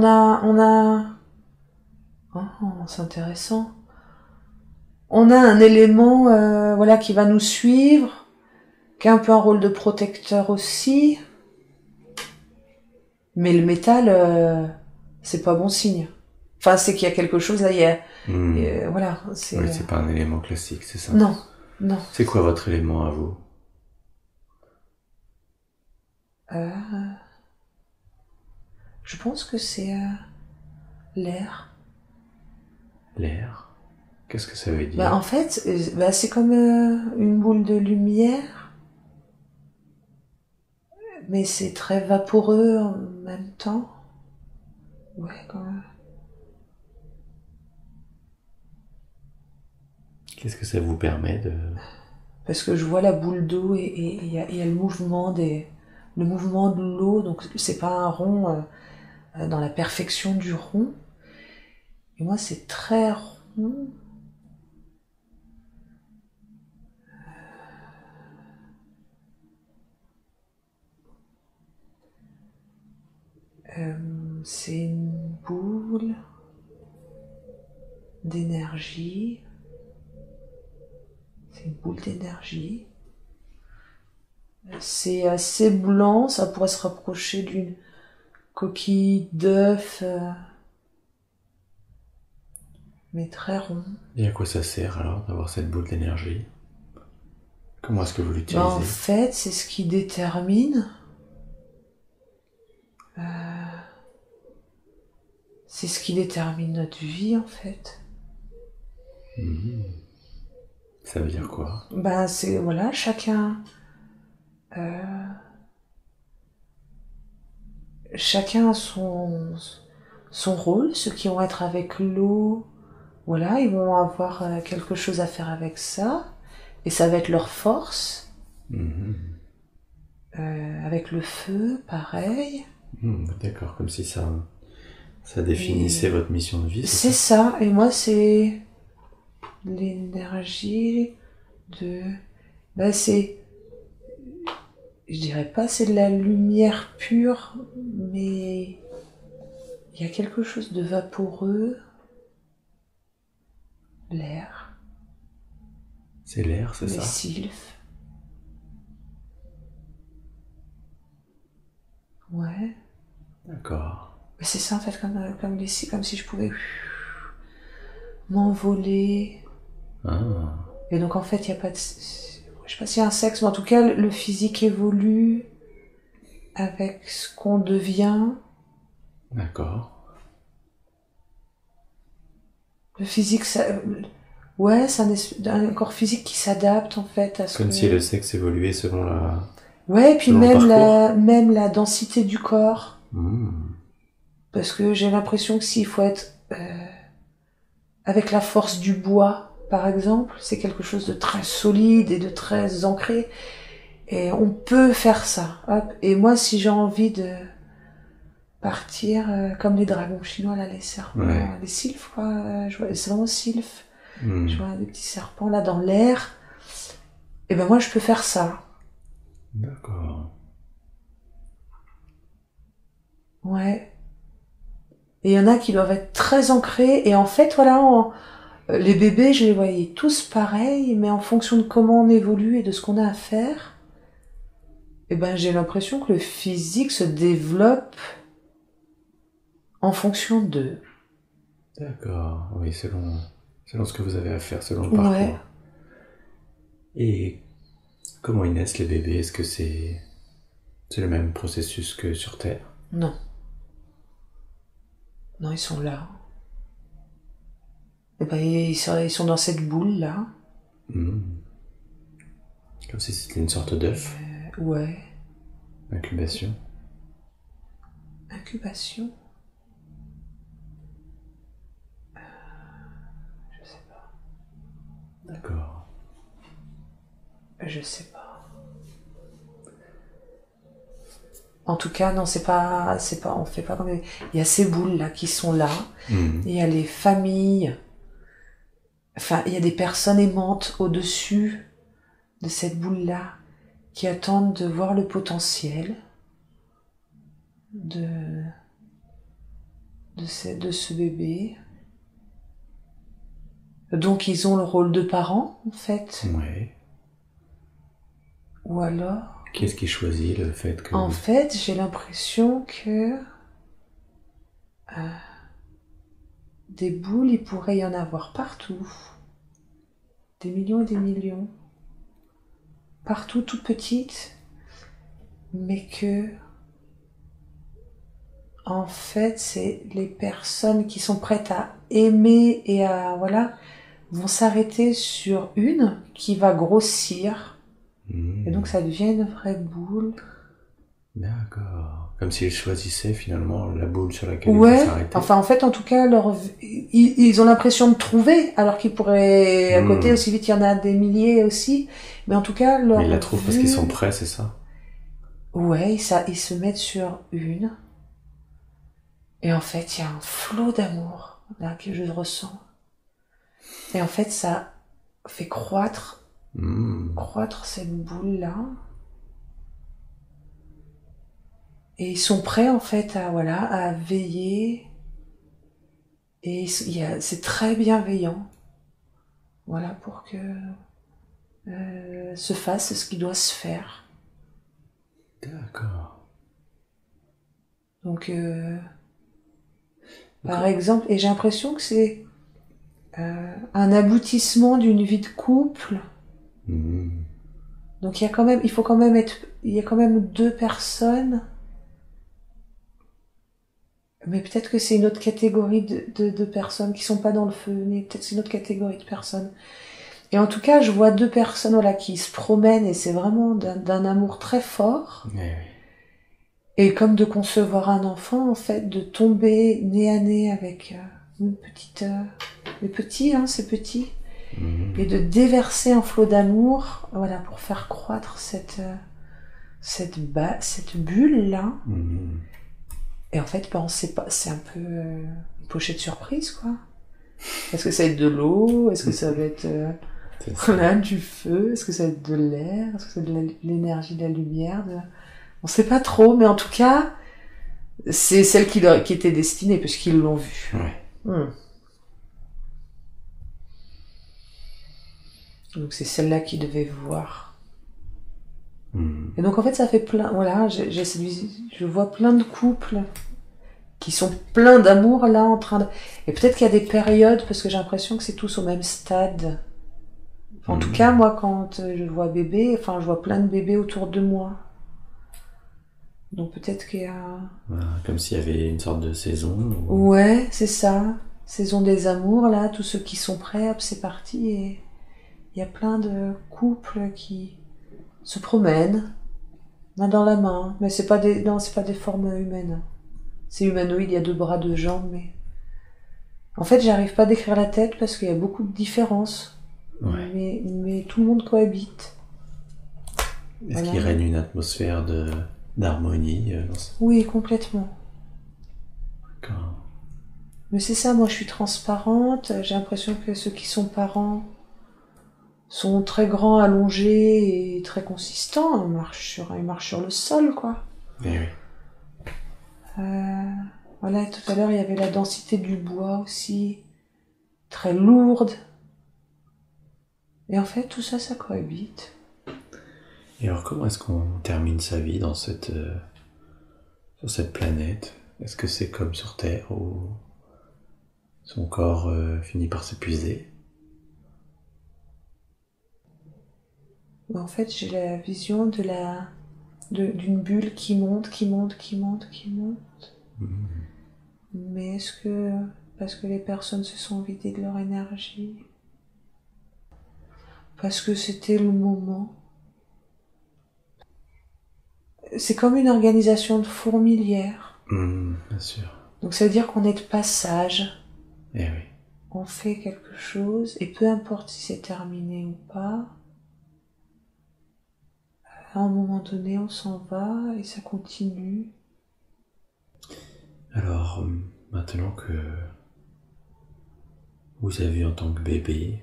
a... Oh, c'est intéressant. On a un élément, voilà, qui va nous suivre, qui a un peu un rôle de protecteur aussi. Mais le métal, c'est pas bon signe. Enfin, c'est qu'il y a quelque chose là, voilà.
Oui, c'est pas un élément classique, c'est ça?
Non, non.
C'est quoi votre élément à vous?
Je pense que c'est l'air.
L'air? Qu'est-ce que ça veut dire?
En fait, c'est comme une boule de lumière, mais c'est très vaporeux en même temps. Ouais, quand même.
Qu'est-ce que ça vous permet de...
Parce que je vois la boule d'eau et il y a le mouvement de l'eau, donc c'est pas un rond dans la perfection du rond. Et moi, c'est très rond. C'est une boule d'énergie. C'est une boule d'énergie. C'est assez blanc, ça pourrait se rapprocher d'une coquille d'œuf, mais très rond.
Et à quoi ça sert alors d'avoir cette boule d'énergie? Comment est-ce que vous l'utilisez?
En fait, c'est ce qui détermine. C'est ce qui détermine notre vie, en fait.
Ça veut dire quoi?
C'est, voilà, chacun a son rôle. Ceux qui vont être avec l'eau, voilà, ils vont avoir quelque chose à faire avec ça. Et ça va être leur force. Avec le feu, pareil.
D'accord, comme si ça définissait votre mission de vie.
C'est ça. Et moi, c'est l'énergie de... c'est... Je dirais pas c'est de la lumière pure, mais il y a quelque chose de vaporeux. L'air.
C'est l'air, c'est ça?
Les sylphes. Ouais.
D'accord.
Mais c'est ça en fait, comme si je pouvais m'envoler. Et donc en fait, il n'y a pas de... Je sais pas s'il y a un sexe, mais en tout cas, le physique évolue avec ce qu'on devient.
D'accord.
Le physique, ça... Ouais, c'est un corps physique qui s'adapte en fait à ce
Comme
que...
si le sexe évoluait selon la...
Ouais, et puis
selon le
même
parcours.
même la densité du corps.
Mmh.
Parce que j'ai l'impression que s'il faut être avec la force du bois, par exemple, c'est quelque chose de très solide et de très ancré. Et on peut faire ça. Hop. Et moi, si j'ai envie de partir comme les dragons chinois, là, les serpents,
Ouais.
les sylphes, quoi. C'est vraiment sylphes.
Mmh.
Je vois des petits serpents là dans l'air. Et ben moi, je peux faire ça.
D'accord.
Ouais. Et il y en a qui doivent être très ancrés. Et en fait, voilà, les bébés, je les voyais tous pareils, mais en fonction de comment on évolue et de ce qu'on a à faire, eh ben, j'ai l'impression que le physique se développe en fonction d'eux.
D'accord. Oui, selon ce que vous avez à faire, selon le
Ouais.
parcours. Et comment ils naissent les bébés? Est-ce que c'est le même processus que sur Terre?
Non. Non, ils sont là. Eh ben, ils sont dans cette boule-là.
Mmh. Comme si c'était une sorte d'œuf.
Ouais.
Incubation.
Incubation. Je sais pas.
D'accord.
Je sais pas. En tout cas, non, c'est pas, on fait pas comme... Il y a ces boules-là qui sont là.
Mmh.
Il y a les familles. Enfin, il y a des personnes aimantes au-dessus de cette boule-là qui attendent de voir le potentiel de ce bébé. Donc, ils ont le rôle de parents, en fait.
Ouais.
Ou alors...
Qu'est-ce qui choisit le fait que...
En fait, j'ai l'impression que des boules, il pourrait y en avoir partout. Des millions et des millions. Partout, toutes petites. Mais que, en fait, c'est les personnes qui sont prêtes à aimer et à, voilà, vont s'arrêter sur une qui va grossir.
Mmh.
Et donc, ça devient une vraie boule.
D'accord. Comme s'ils choisissaient finalement la boule sur laquelle ils
Ouais,
vont s'arrêter.
enfin en fait en tout cas ils ont l'impression de trouver alors qu'ils pourraient à côté aussi vite il y en a des milliers aussi, mais en tout cas leur
Mais ils la trouvent parce qu'ils sont prêts, c'est ça?
Ouais, ils se mettent sur une et en fait il y a un flot d'amour là que je ressens et en fait ça fait croître cette boule là. Et ils sont prêts en fait à veiller et c'est très bienveillant, voilà, pour que se fasse ce qui doit se faire.
D'accord.
Donc par exemple, et j'ai l'impression que c'est un aboutissement d'une vie de couple. Donc il y a quand même, il y a quand même deux personnes. Mais peut-être que c'est une autre catégorie de personnes qui sont pas dans le feu, mais peut-être c'est une autre catégorie de personnes. Et en tout cas, je vois deux personnes voilà, qui se promènent et c'est vraiment d'un amour très fort.
Oui.
Et comme de concevoir un enfant, en fait, de tomber nez à nez avec une petite... les petits, hein, c'est petit. Et de déverser un flot d'amour, voilà, pour faire croître cette bulle-là. Et en fait, ben, on sait pas, c'est un peu une pochette surprise, quoi. Est-ce que ça va être de l'eau? Est-ce que ça va être voilà, du feu? Est-ce que ça va être de l'air? Est-ce que c'est de l'énergie, de la lumière? On sait pas trop, mais en tout cas, c'est celle qui était destinée, puisqu'ils l'ont vue.
Ouais.
Donc c'est celle-là qui devait voir. Et donc en fait ça fait plein, voilà, je vois plein de couples qui sont pleins d'amour là en train de... Et peut-être qu'il y a des périodes, parce que j'ai l'impression que c'est tous au même stade. En tout cas, moi quand je vois bébé, enfin je vois plein de bébés autour de moi. Donc peut-être qu'il y a...
Voilà, comme s'il y avait une sorte de saison.
Ouais, c'est ça. saison des amours, là, tous ceux qui sont prêts, hop, c'est parti. Et il y a plein de couples qui se promènent, main dans la main. Mais c'est pas des formes humaines. C'est humanoïde, il y a 2 bras, 2 jambes, mais... En fait, j'arrive pas à décrire la tête parce qu'il y a beaucoup de différences.
Ouais.
Mais tout le monde cohabite.
Est-ce qu'il règne une atmosphère d'harmonie
Oui, complètement.
D'accord.
Mais c'est ça, moi je suis transparente, j'ai l'impression que ceux qui sont parents sont très grands, allongés et très consistants, ils marchent sur le sol, quoi.
Eh oui.
Voilà, tout à l'heure il y avait la densité du bois aussi, très lourde. Et en fait, tout ça, ça cohabite.
Et alors, comment est-ce qu'on termine sa vie dans sur cette planète? Est-ce que c'est comme sur Terre où son corps finit par s'épuiser?
En fait, j'ai la vision d'une bulle qui monte, qui monte, qui monte, qui monte. Mais est-ce que parce que les personnes se sont vidées de leur énergie? Parce que c'était le moment? C'est comme une organisation de fourmilière.
Bien sûr.
Donc ça veut dire qu'on est de passage.
Eh oui.
On fait quelque chose, et peu importe si c'est terminé ou pas, à un moment donné, on s'en va et ça continue.
Alors, maintenant que vous avez en tant que bébé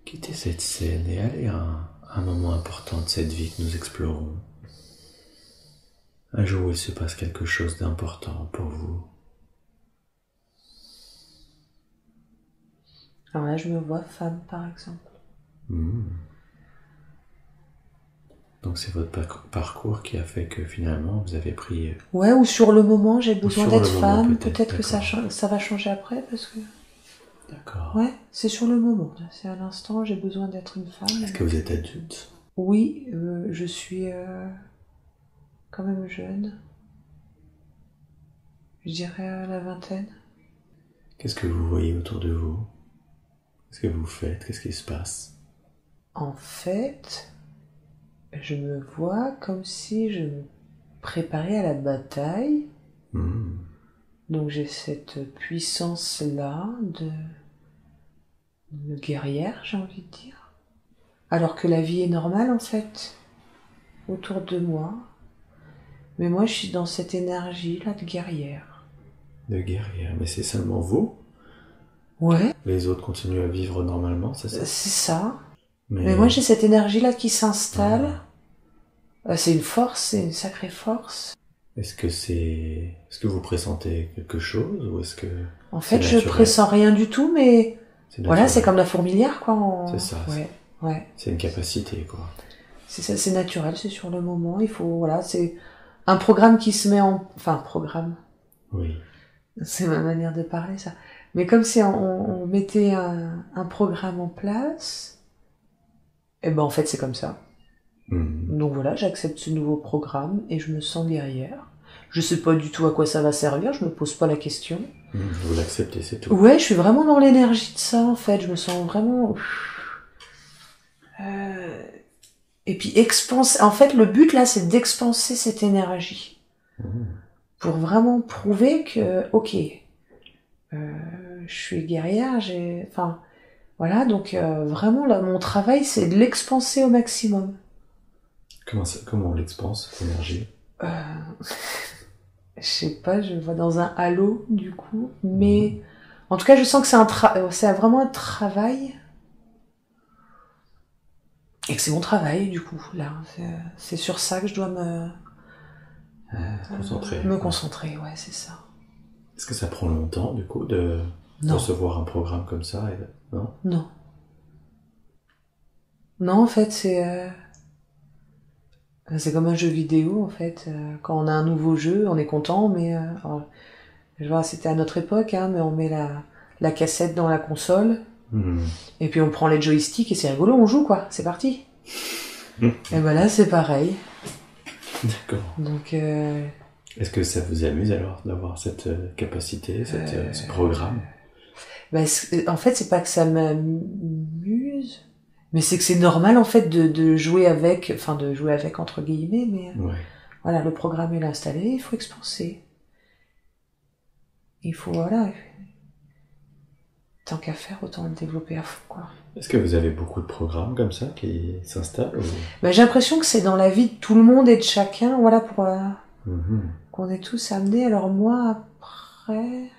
quitté cette scène et allé à un moment important de cette vie que nous explorons, un jour où il se passe quelque chose d'important pour vous.
Alors là, je me vois femme, par exemple.
Donc c'est votre parcours qui a fait que finalement vous avez pris...
Ouais, ou sur le moment, j'ai besoin d'être femme.
Peut-être
Peut-être que ça va changer après, parce que...
D'accord.
Ouais, c'est sur le moment. C'est à l'instant, j'ai besoin d'être une femme.
Est-ce que vous êtes adulte?
Oui, je suis quand même jeune. Je dirais à la vingtaine.
Qu'est-ce que vous voyez autour de vous? Qu'est-ce que vous faites? Qu'est-ce qui se passe?
En fait, je me vois comme si je me préparais à la bataille. Donc j'ai cette puissance-là de guerrière, j'ai envie de dire. Alors que la vie est normale, en fait, autour de moi. Mais moi, je suis dans cette énergie-là de guerrière.
De guerrière, mais c'est seulement vous?
Ouais.
Les autres continuent à vivre normalement, c'est ça?
C'est ça. Mais moi, j'ai cette énergie-là qui s'installe. C'est une force, c'est une sacrée force.
Est-ce que vous pressentez quelque chose ou est-ce que...
En fait, je pressens rien du tout, mais voilà, c'est comme la fourmilière, quoi.
C'est ça.
Ouais.
C'est une capacité, quoi.
C'est ça, c'est naturel, c'est sur le moment. Il faut, voilà, c'est un programme qui se met en... Enfin, programme.
Oui.
C'est ma manière de parler, ça. Mais comme si on mettait un programme en place, et ben en fait, c'est comme ça. Donc voilà, j'accepte ce nouveau programme et je me sens guerrière. Je sais pas du tout à quoi ça va servir, je me pose pas la question.
Vous l'acceptez, c'est tout.
Ouais, je suis vraiment dans l'énergie de ça, en fait. Je me sens vraiment... Et puis expanser... En fait, le but, là, c'est d'expanser cette énergie. Pour vraiment prouver que, ok, je suis guerrière, Enfin, voilà, donc vraiment, là, mon travail, c'est de l'expanser au maximum.
Comment on l'expanse, cette énergie?
Je sais pas, je vois dans un halo, du coup, mais en tout cas, je sens que c'est vraiment un travail, et que c'est mon travail, du coup, là. C'est sur ça que je dois me concentrer, ouais, c'est ça.
Est-ce que ça prend longtemps, du coup, de recevoir un programme comme ça Non.
Non, en fait, c'est comme un jeu vidéo, en fait. Quand on a un nouveau jeu, on est content, mais... alors, je vois, c'était à notre époque, hein, mais on met la cassette dans la console, et puis on prend les joysticks, et c'est rigolo, on joue, quoi. C'est parti. Et ben là, c'est pareil.
D'accord.
Donc...
Est-ce que ça vous amuse, alors, d'avoir cette capacité, ce programme?
En fait, c'est pas que ça m'amuse, mais c'est que c'est normal, en fait, de jouer avec, enfin, de jouer avec, entre guillemets, mais voilà, le programme est installé, il faut expanser. Il faut, voilà, tant qu'à faire, autant le développer à fond, quoi.
Est-ce que vous avez beaucoup de programmes comme ça qui s'installent ou...
J'ai l'impression que c'est dans la vie de tout le monde et de chacun, voilà, pour qu'on est tous amenés. Alors moi, après,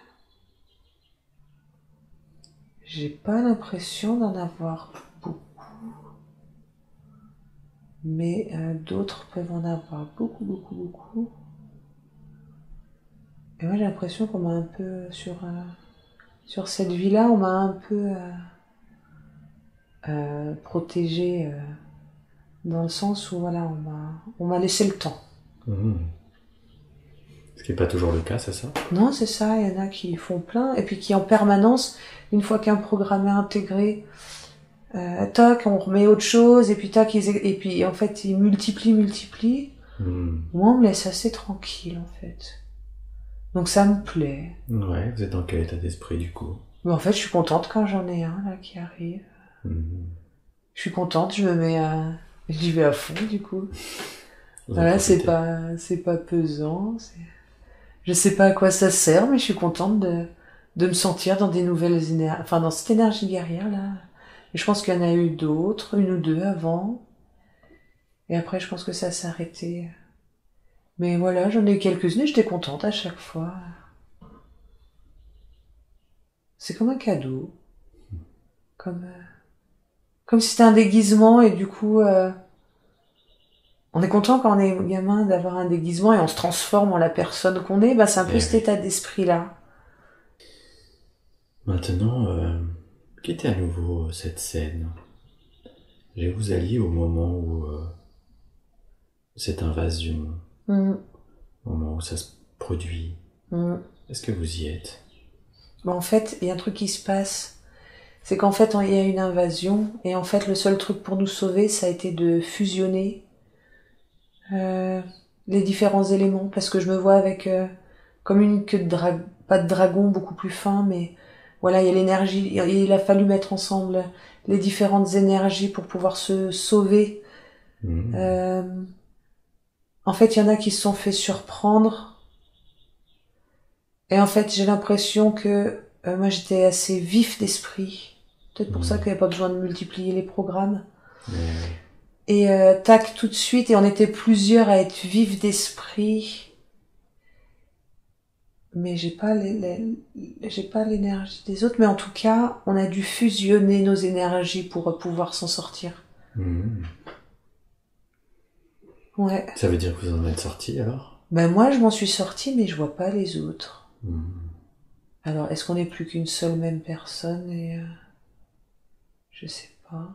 j'ai pas l'impression d'en avoir beaucoup, mais d'autres peuvent en avoir beaucoup, beaucoup, beaucoup. Et moi, j'ai l'impression qu'on m'a un peu sur cette vie-là, on m'a un peu protégée, dans le sens où voilà, on m'a laissé le temps.
Ce qui n'est pas toujours le cas, c'est ça?
Non, c'est ça, il y en a qui font plein, et puis qui en permanence, une fois qu'un programme est intégré, tac, on remet autre chose, et puis tac, et puis en fait, ils multiplient. Moi, on me laisse assez tranquille, en fait. Donc ça me plaît.
Ouais, vous êtes dans quel état d'esprit, du coup?
Mais en fait, je suis contente quand j'en ai un, là, qui arrive. Je suis contente, j'y vais à fond, du coup. Voilà, c'est pas pesant, je sais pas à quoi ça sert, mais je suis contente de me sentir dans des nouvelles énergies, enfin, dans cette énergie guerrière, là. Et je pense qu'il y en a eu d'autres, une ou deux avant. Et après, je pense que ça s'est arrêté. Mais voilà, j'en ai eu quelques-unes et j'étais contente à chaque fois. C'est comme un cadeau. Comme si c'était un déguisement et du coup, on est content quand on est gamin d'avoir un déguisement et on se transforme en la personne qu'on est. C'est un peu cet état d'esprit-là.
Maintenant, quittez à nouveau cette scène. Je vous allie au moment où cette invasion, au moment où ça se produit. Est-ce que vous y êtes?
En fait, il y a un truc qui se passe. C'est qu'en fait, il y a une invasion et en fait, le seul truc pour nous sauver, ça a été de fusionner les différents éléments, parce que je me vois avec comme une queue de pas de dragon, beaucoup plus fin, mais voilà, il y a l'énergie, il a fallu mettre ensemble les différentes énergies pour pouvoir se sauver. En fait, il y en a qui se sont fait surprendre, et en fait, j'ai l'impression que moi, j'étais assez vif d'esprit, peut-être pour ça qu'il n'y a pas besoin de multiplier les programmes. Et tac, tout de suite, et on était plusieurs à être vifs d'esprit. Mais j'ai pas l'énergie des autres, mais en tout cas, on a dû fusionner nos énergies pour pouvoir s'en sortir. Ouais.
Ça veut dire que vous en êtes sortis alors?
Moi, je m'en suis sortie, mais je vois pas les autres. Alors, est-ce qu'on n'est plus qu'une seule même personne et je sais pas.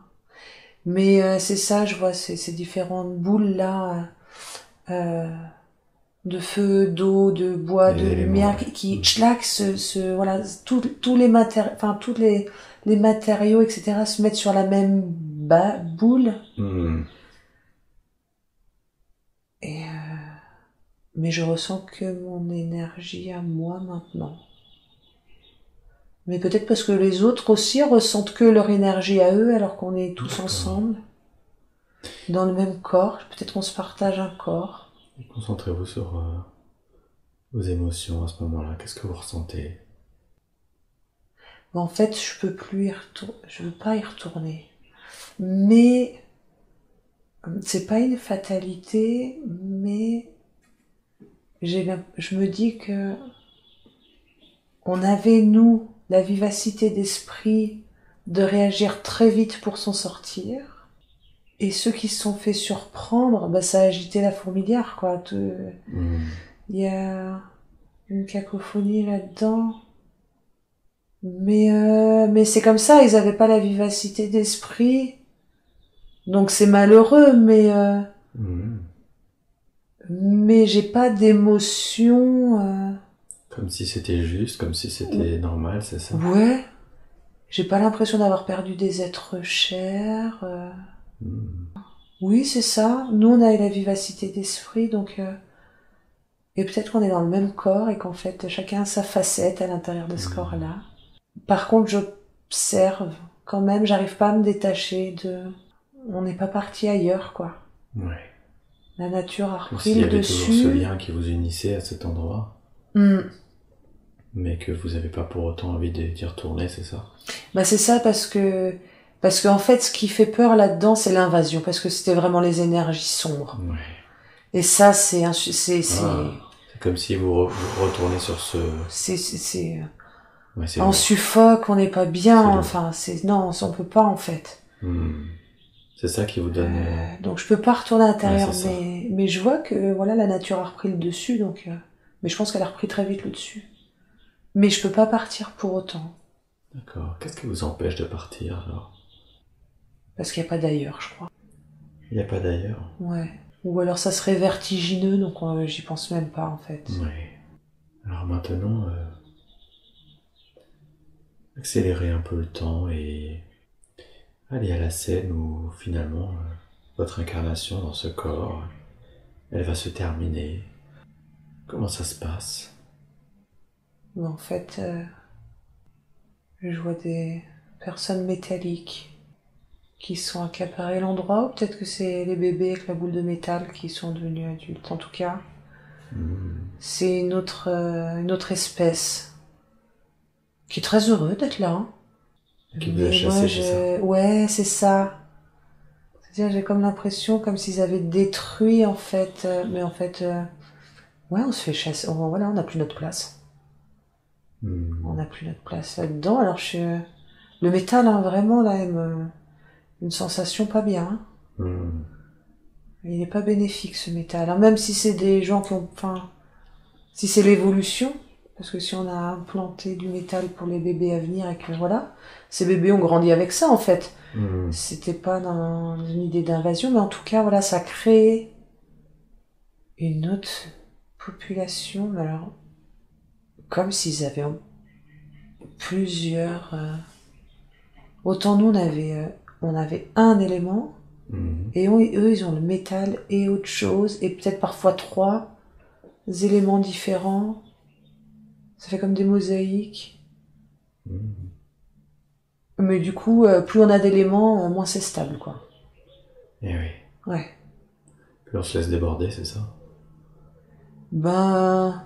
Mais c'est ça, je vois ces différentes boules là, de feu, d'eau, de bois, de lumière qui tchlac, voilà, tous les matériaux, enfin tous les matériaux, etc. se mettent sur la même boule. Et mais je ressens que mon énergie à moi maintenant. Mais peut-être parce que les autres aussi ressentent que leur énergie à eux, alors qu'on est tous ensemble, dans le même corps. Peut-être qu'on se partage un corps.
Et concentrez-vous sur vos émotions à ce moment-là. Qu'est-ce que vous ressentez?
En fait, je peux plus y retourner. Je veux pas y retourner. Mais c'est pas une fatalité, mais je me dis que on avait, nous, la vivacité d'esprit de réagir très vite pour s'en sortir. Et ceux qui se sont fait surprendre, ça a agité la fourmilière, quoi. Il y a une cacophonie là-dedans. Mais c'est comme ça, ils avaient pas la vivacité d'esprit. Donc c'est malheureux, mais j'ai pas d'émotion.
Comme si c'était juste, comme si c'était normal, c'est ça?
Ouais. J'ai pas l'impression d'avoir perdu des êtres chers. Oui, c'est ça. Nous, on a la vivacité d'esprit, donc... Et peut-être qu'on est dans le même corps et qu'en fait, chacun a sa facette à l'intérieur de ce corps-là. Par contre, j'observe quand même, j'arrive pas à me détacher de... On n'est pas parti ailleurs, quoi.
Ouais.
La nature a
Comme
repris
s'il y
le
avait
dessus.
toujours ce lien qui vous unissait à cet endroit, mais que vous n'avez pas pour autant envie d'y retourner, c'est ça?
Bah c'est ça parce que en fait ce qui fait peur là-dedans c'est l'invasion parce que c'était vraiment les énergies sombres.
Ouais.
Et ça c'est
C'est comme si vous retournez sur ce... Ouais, c'est
on
lourd.
suffoque, on n'est pas bien,
C'est
enfin non, on peut pas en fait.
C'est ça qui vous donne...
Donc je peux pas retourner à l'intérieur,
Ouais,
mais je vois que voilà la nature a repris le dessus donc mais je pense qu'elle a repris très vite le dessus. Mais je peux pas partir pour autant.
D'accord. Qu'est-ce qui vous empêche de partir alors?
Parce qu'il y a pas d'ailleurs, je crois.
Il n'y a pas d'ailleurs.
Ouais. Ou alors ça serait vertigineux donc j'y pense même pas en fait.
Ouais. Alors maintenant, accélérez un peu le temps et allez à la scène où finalement votre incarnation dans ce corps, elle va se terminer. Comment ça se passe?
En fait, je vois des personnes métalliques qui sont accaparées l'endroit, ou peut-être que c'est les bébés avec la boule de métal qui sont devenus adultes. En tout cas, c'est une autre espèce qui est très heureux d'être là. Hein.
Qui vous a chassé, c'est ça?
Ouais, c'est ça. C'est-à-dire, j'ai comme l'impression comme s'ils avaient détruit en fait, mais en fait, ouais, on se fait chasser. Voilà, on n'a plus notre place. On n'a plus notre place là-dedans. Alors le métal, hein, vraiment là, une sensation pas bien. Il n'est pas bénéfique ce métal. Alors même si c'est des gens qui ont, enfin, si c'est l'évolution, parce que si on a implanté du métal pour les bébés à venir et que voilà, ces bébés ont grandi avec ça en fait. C'était pas dans une idée d'invasion, mais en tout cas voilà, ça crée une autre population. Mais alors, comme s'ils avaient plusieurs. Autant nous on avait un élément. Et eux, ils ont le métal et autre chose, et peut-être parfois 3 éléments différents. Ça fait comme des mosaïques. Mais du coup, plus on a d'éléments, moins c'est stable, quoi.
Eh oui.
Ouais.
Plus on se laisse déborder, c'est ça?
Ben,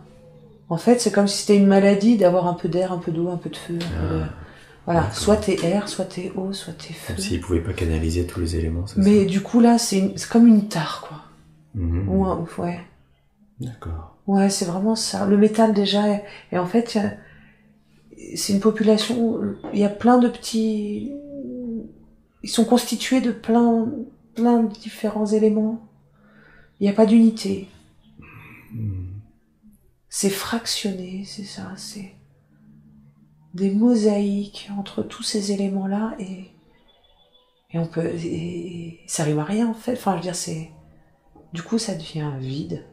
en fait, c'est comme si c'était une maladie d'avoir un peu d'air, un peu d'eau, un peu de feu. Voilà, d'accord. Soit t'es air, soit t'es eau, soit t'es feu.
Comme s'ils pouvaient pas canaliser tous les éléments, c'est ça?
Mais du coup, là, c'est comme une tare, quoi. Ouais.
D'accord.
Ouais, c'est vraiment ça. Le métal, déjà, et en fait, c'est une population où il y a plein de petits... Ils sont constitués de plein de différents éléments. Il n'y a pas d'unité. C'est fractionné, c'est ça, c'est des mosaïques entre tous ces éléments-là et on peut... Et ça rime à rien, en fait. Enfin, je veux dire, c'est... Du coup, ça devient vide.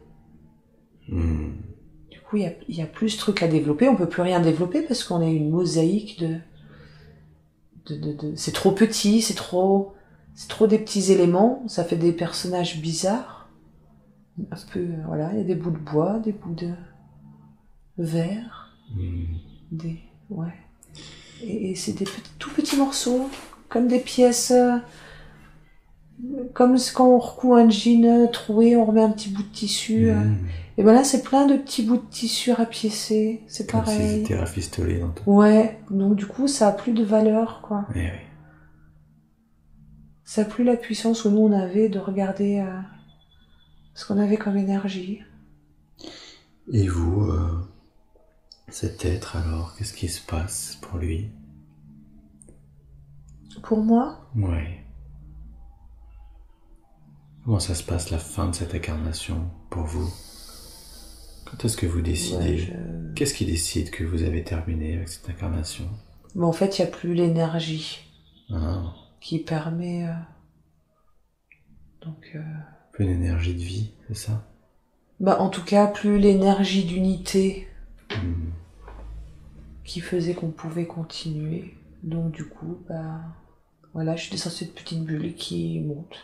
Du coup, il y a plus de trucs à développer. On peut plus rien développer parce qu'on est une mosaïque de c'est trop petit, c'est trop des petits éléments. Ça fait des personnages bizarres. Un peu, voilà, il y a des bouts de bois, des bouts de verre, ouais. Et c'est des tout petits morceaux, comme des pièces, comme quand on recoue un jean troué, on remet un petit bout de tissu. Et ben là, c'est plein de petits bouts de tissu rapiécés, c'est
comme
pareil.
Comme s'ils étaient rafistolés dans tout.
Ouais, donc du coup, ça a plus de valeur, quoi.
Eh oui.
Ça a plus la puissance que nous on avait de regarder ce qu'on avait comme énergie.
Et vous, cet être alors, qu'est-ce qui se passe pour lui?
Pour moi?
Ouais. Comment ça se passe la fin de cette incarnation pour vous? Quand est-ce que vous décidez? Qu'est-ce qui décide que vous avez terminé avec cette incarnation?
Mais en fait, il n'y a plus l'énergie qui permet...
Plus d'énergie de vie, c'est ça?
Bah, en tout cas, plus l'énergie d'unité qui faisait qu'on pouvait continuer. Donc du coup, bah voilà, je suis dans cette petite bulle qui monte.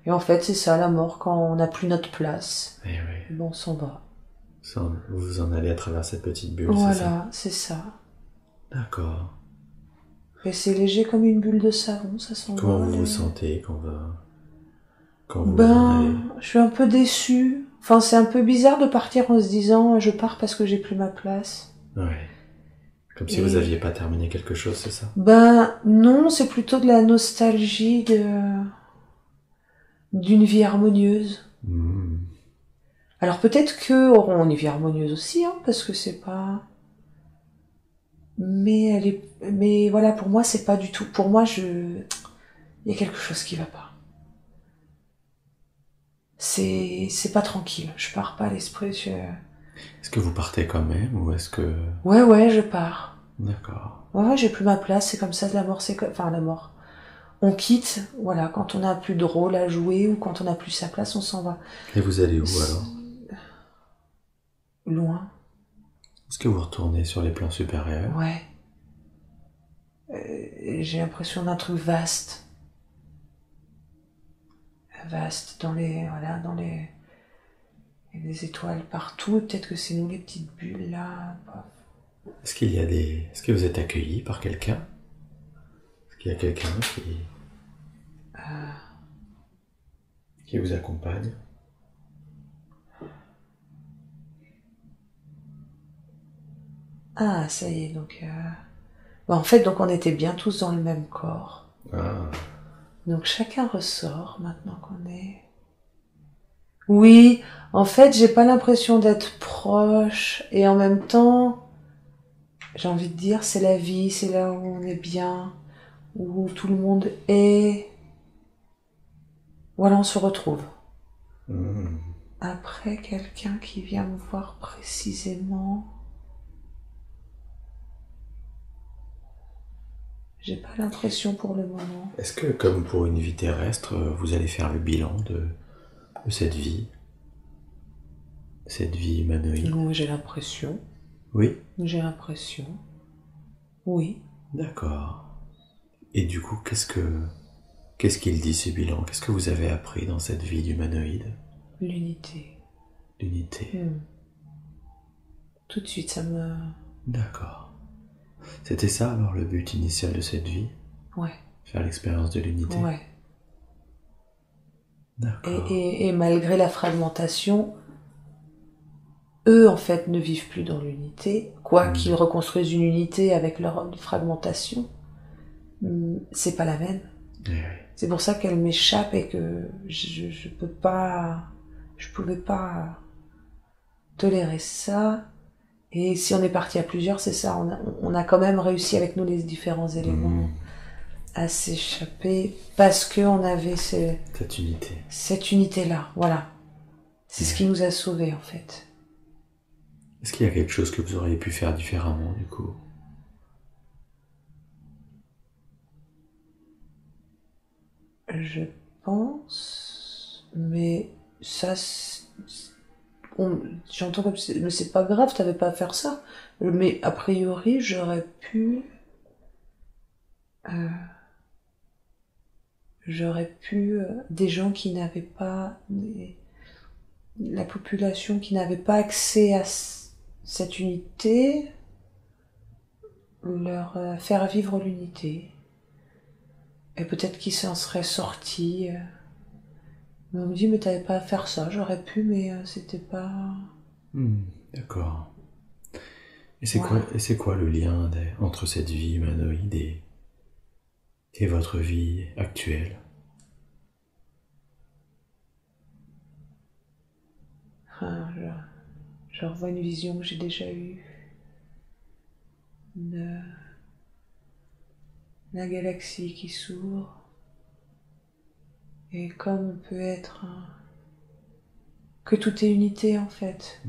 Et en fait, c'est ça la mort, quand on n'a plus notre place.
Eh oui.
Bon, on s'en va.
Vous en allez à travers cette petite bulle,
voilà, c'est ça.
D'accord.
Et c'est léger comme une bulle de savon, ça s'envole.
Comment vous vous sentez quand vous en allez?
Je suis un peu déçue. Enfin, c'est un peu bizarre de partir en se disant je pars parce que j'ai plus ma place.
Ouais. Comme si vous aviez pas terminé quelque chose, c'est ça?
Non, c'est plutôt de la nostalgie d'une vie harmonieuse. Alors peut-être qu'eux auront une vie harmonieuse aussi, hein, parce que c'est pas... Mais voilà, pour moi, c'est pas du tout... Pour moi, il y a quelque chose qui va pas. C'est pas tranquille. Je pars pas à l'esprit.
Est-ce que vous partez quand même, ou est-ce que...
Ouais, je pars.
D'accord.
Ouais, j'ai plus ma place, c'est comme ça, la mort, enfin, la mort. On quitte, voilà, quand on a plus de rôle à jouer, ou quand on a plus sa place, on s'en va.
Et vous allez où, alors?
Loin.
Est-ce que vous retournez sur les plans supérieurs?
Ouais. J'ai l'impression d'un truc vaste. Vaste, dans les il y a des étoiles partout, peut-être que c'est nous les petites bulles, là.
Est-ce que vous êtes accueilli par quelqu'un? Est-ce qu'il y a quelqu'un qui vous accompagne?
Ah, ça y est, donc... en fait, donc on était bien tous dans le même corps.
Ah.
Donc chacun ressort, maintenant qu'on est... Oui, en fait, j'ai pas l'impression d'être proche, et en même temps, j'ai envie de dire, c'est la vie, c'est là où on est bien, où tout le monde est... Voilà, on se retrouve. Après, quelqu'un qui vient me voir précisément... J'ai pas l'impression pour le moment.
Est-ce que, comme pour une vie terrestre, vous allez faire le bilan de cette vie humanoïde?
Non, j'ai l'impression.
Oui.
J'ai l'impression. Oui.
D'accord. Et du coup, qu'est-ce qu'il dit, ce bilan? Qu'est-ce que vous avez appris dans cette vie d'humanoïde?
L'unité.
L'unité.
Tout de suite, ça me...
D'accord. C'était ça alors le but initial de cette vie?
Ouais.
Faire l'expérience de l'unité?
Ouais.
D'accord.
Et malgré la fragmentation, eux en fait ne vivent plus dans l'unité, qu'ils reconstruisent une unité avec leur fragmentation, c'est pas la même.
Oui.
C'est pour ça qu'elle m'échappe et que je pouvais pas tolérer ça. Et si on est parti à plusieurs, c'est ça, on a quand même réussi avec nous les différents éléments à s'échapper parce que on avait cette unité-là, voilà. C'est ce qui nous a sauvés en fait.
Est-ce qu'il y a quelque chose que vous auriez pu faire différemment du coup?
Je pense, mais ça, j'entends comme mais c'est pas grave, t'avais pas à faire ça. Mais a priori, j'aurais pu des gens qui n'avaient pas, la population qui n'avait pas accès à cette unité, leur faire vivre l'unité. Et peut-être qu'ils s'en seraient sortis. Mais on me dit, mais t'avais pas à faire ça, j'aurais pu, mais c'était pas...
D'accord. Et c'est quoi le lien entre cette vie humanoïde et votre vie actuelle?
Je revois une vision que j'ai déjà eue de la galaxie qui s'ouvre. Et comme on peut être... que tout est unité en fait.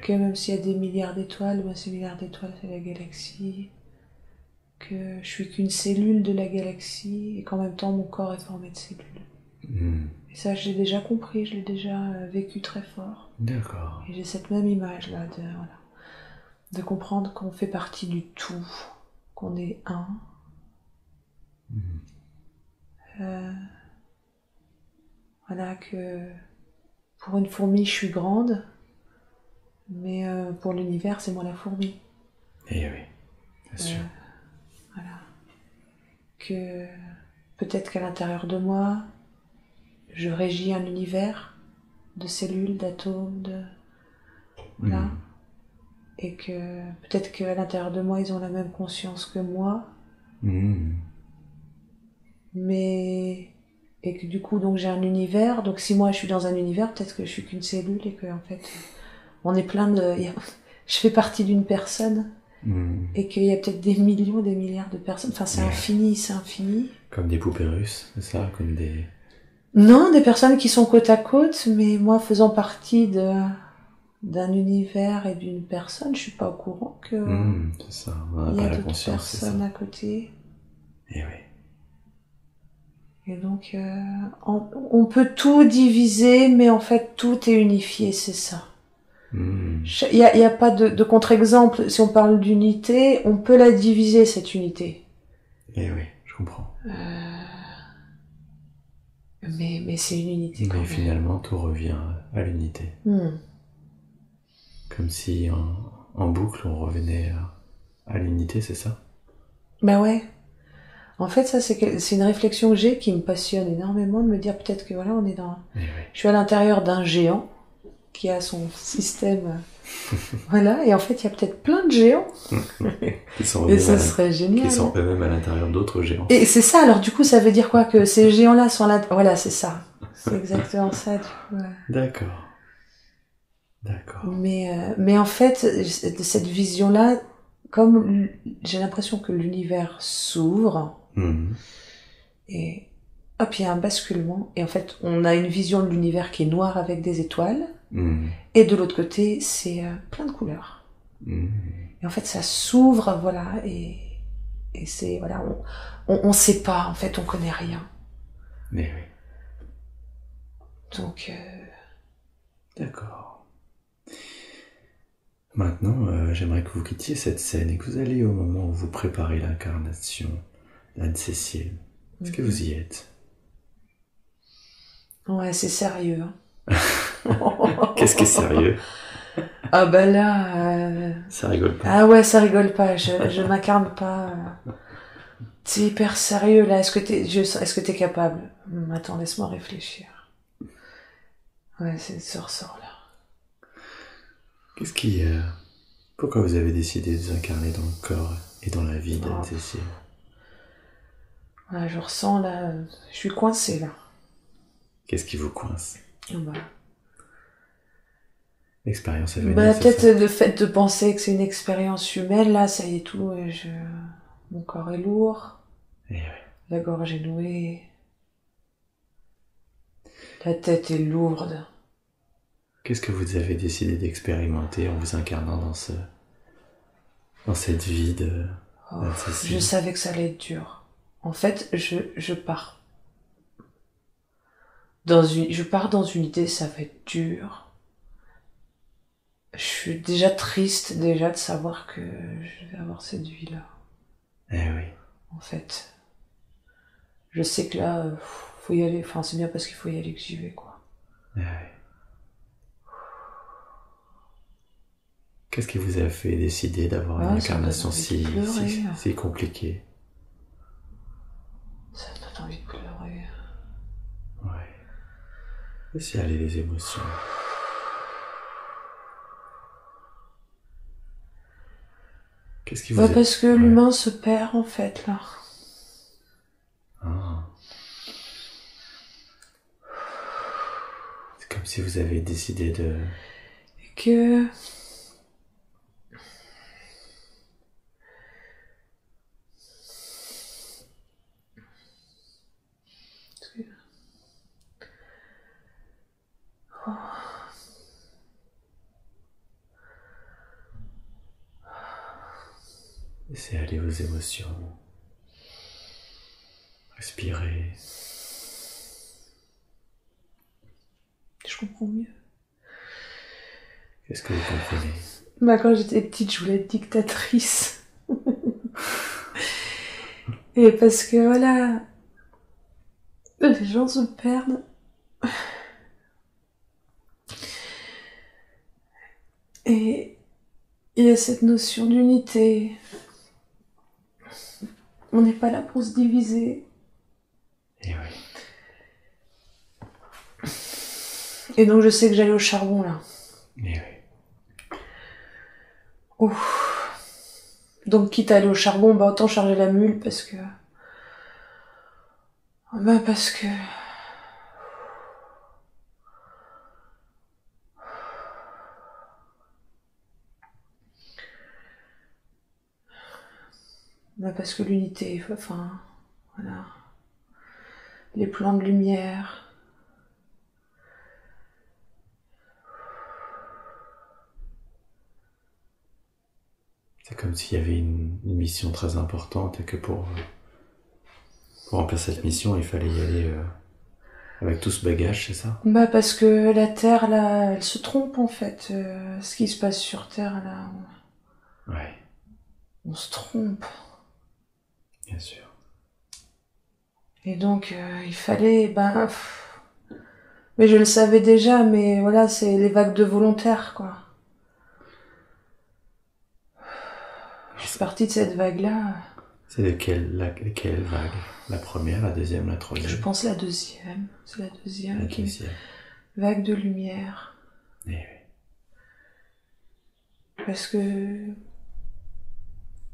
Que même s'il y a des milliards d'étoiles, ces milliards d'étoiles c'est la galaxie. Que je suis qu'une cellule de la galaxie et qu'en même temps mon corps est formé de cellules. Et ça je l'ai déjà compris, je l'ai déjà vécu très fort.
D'accord.
Et j'ai cette même image là de comprendre qu'on fait partie du tout, qu'on est un. Voilà, que pour une fourmi je suis grande, mais pour l'univers c'est moi la fourmi.
Eh oui. Bien sûr.
Voilà. Que peut-être qu'à l'intérieur de moi, je régis un univers de cellules, d'atomes, voilà. Et que peut-être qu'à l'intérieur de moi, ils ont la même conscience que moi. Mais... Et que du coup, donc j'ai un univers. Donc si moi, je suis dans un univers, peut-être que je suis qu'une cellule et que, en fait, on est plein de... Je fais partie d'une personne. Et qu'il y a peut-être des millions, des milliards de personnes. Enfin, c'est infini, c'est infini.
Comme des poupées russes, c'est ça? Comme des...
Non, des personnes qui sont côte à côte, mais moi, faisant partie d'un univers et d'une personne, je suis pas au courant que
c'est ça. On
il y
n'a
a
pas la
d'autres
conscience, c'est ça.
personnes à côté.
Et oui.
Et donc, on peut tout diviser, mais en fait, tout est unifié, c'est ça. Il y a pas de contre-exemple. Si on parle d'unité, on peut la diviser, cette unité.
Et oui, je comprends.
Mais c'est une unité quand même.
Mais finalement, tout revient à l'unité. Comme si en boucle, on revenait à l'unité, c'est ça?
Ben ouais. En fait, ça, c'est une réflexion que j'ai qui me passionne énormément, de me dire peut-être que voilà, on est dans... Je suis à l'intérieur d'un géant qui a son système... voilà, et en fait, il y a peut-être plein de géants. Et ça serait génial.
Qui sont eux-mêmes à l'intérieur d'autres géants.
Et c'est ça, alors du coup, ça veut dire quoi? Que ces géants-là sont là... Voilà, c'est ça. C'est exactement ça, du coup.
D'accord. D'accord.
Mais en fait, cette vision-là, comme j'ai l'impression que l'univers s'ouvre, et hop, il y a un basculement, et en fait, on a une vision de l'univers qui est noire avec des étoiles, et de l'autre côté, c'est plein de couleurs. Et en fait, ça s'ouvre, voilà, et c'est, voilà, on sait pas, en fait, on connaît rien.
Mais oui.
Donc...
D'accord. Maintenant, j'aimerais que vous quittiez cette scène et que vous alliez au moment où vous préparez l'incarnation d'Anne-Cécile. Est-ce que vous y êtes?
Ouais, c'est sérieux.
Qu'est-ce qui est sérieux?
Ah bah là...
Ça rigole pas.
Ah ouais, ça rigole pas, je m'incarne pas. C'est hyper sérieux là, est-ce que t'es capable? Attends, laisse-moi réfléchir. Ouais, c'est ce ressort-là.
Qu'est-ce qui... Pourquoi vous avez décidé de vous incarner dans le corps et dans la vie d'Anne-Cécile?
Ouais, je ressens là... Je suis coincée là.
Qu'est-ce qui vous coince?
Bah.
L'expérience à venir,
Bah, peut-être le fait de penser que c'est une expérience humaine, là, ça y est tout, mon corps est lourd.
Et oui.
La gorge est nouée. La tête est lourde.
Qu'est-ce que vous avez décidé d'expérimenter en vous incarnant dans cette vie de...
Je savais que ça allait être dur. En fait, je pars dans une idée, ça va être dur. Je suis déjà triste déjà de savoir que je vais avoir cette vie-là.
Eh oui.
En fait, je sais que là, faut y aller. Enfin, c'est bien parce qu'il faut y aller que j'y vais, quoi.
Eh oui. Qu'est-ce qui vous a fait décider d'avoir une incarnation si compliquée?
Ça donne envie de pleurer.
Ouais. Laissez aller les émotions. Qu'est-ce qui vous a...
Parce que l'humain se perd, en fait, là.
Ah. C'est comme si vous avez décidé de...
Et que...
Laissez aller vos émotions. Respirez.
Je comprends mieux.
Qu'est-ce que vous comprenez?
Bah, quand j'étais petite, je voulais être dictatrice. Et parce que, voilà, les gens se perdent. Et il y a cette notion d'unité. On n'est pas là pour se diviser.
Et oui.
Et donc je sais que j'allais au charbon là.
Et oui.
Ouf. Donc quitte à aller au charbon, bah autant charger la mule parce que... Bah parce que... Bah parce que l'unité, enfin... Voilà. Les plans de lumière...
C'est comme s'il y avait une mission très importante et que pour remplir cette mission, il fallait y aller avec tout ce bagage, c'est ça?
Bah parce que la Terre, là, elle se trompe en fait. Ce qui se passe sur Terre, là,
Ouais,
on se trompe.
bien sûr.
Et donc, il fallait... Mais je le savais déjà, mais voilà, c'est les vagues de volontaires, quoi. Je suis partie de cette vague-là.
C'est laquelle vague? La première, la deuxième, la troisième?
Je pense la deuxième. C'est la deuxième.
La deuxième.
Vague de lumière.
Eh oui.
Parce que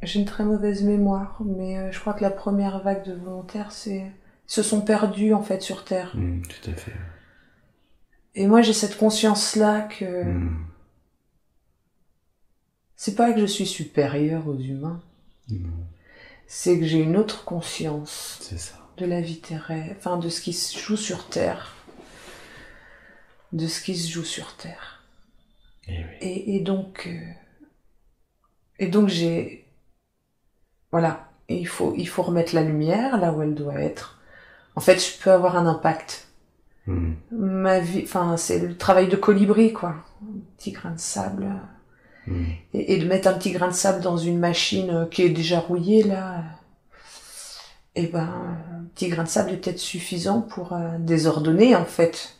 j'ai une très mauvaise mémoire, mais je crois que la première vague de volontaires, ils se sont perdus en fait sur Terre.
Tout à fait.
Et moi j'ai cette conscience-là que c'est pas que je suis supérieure aux humains.
Non.
C'est que j'ai une autre conscience.
C'est ça.
De la vie terrestre, enfin de ce qui se joue sur Terre. De ce qui se joue sur Terre.
Eh oui.
Et donc j'ai... Voilà, et il faut remettre la lumière là où elle doit être. En fait, je peux avoir un impact. Ma vie, enfin, c'est le travail de colibri, quoi. Un petit grain de sable. Et de mettre un petit grain de sable dans une machine qui est déjà rouillée, là. Et ben, un petit grain de sable est peut-être suffisant pour désordonner, en fait.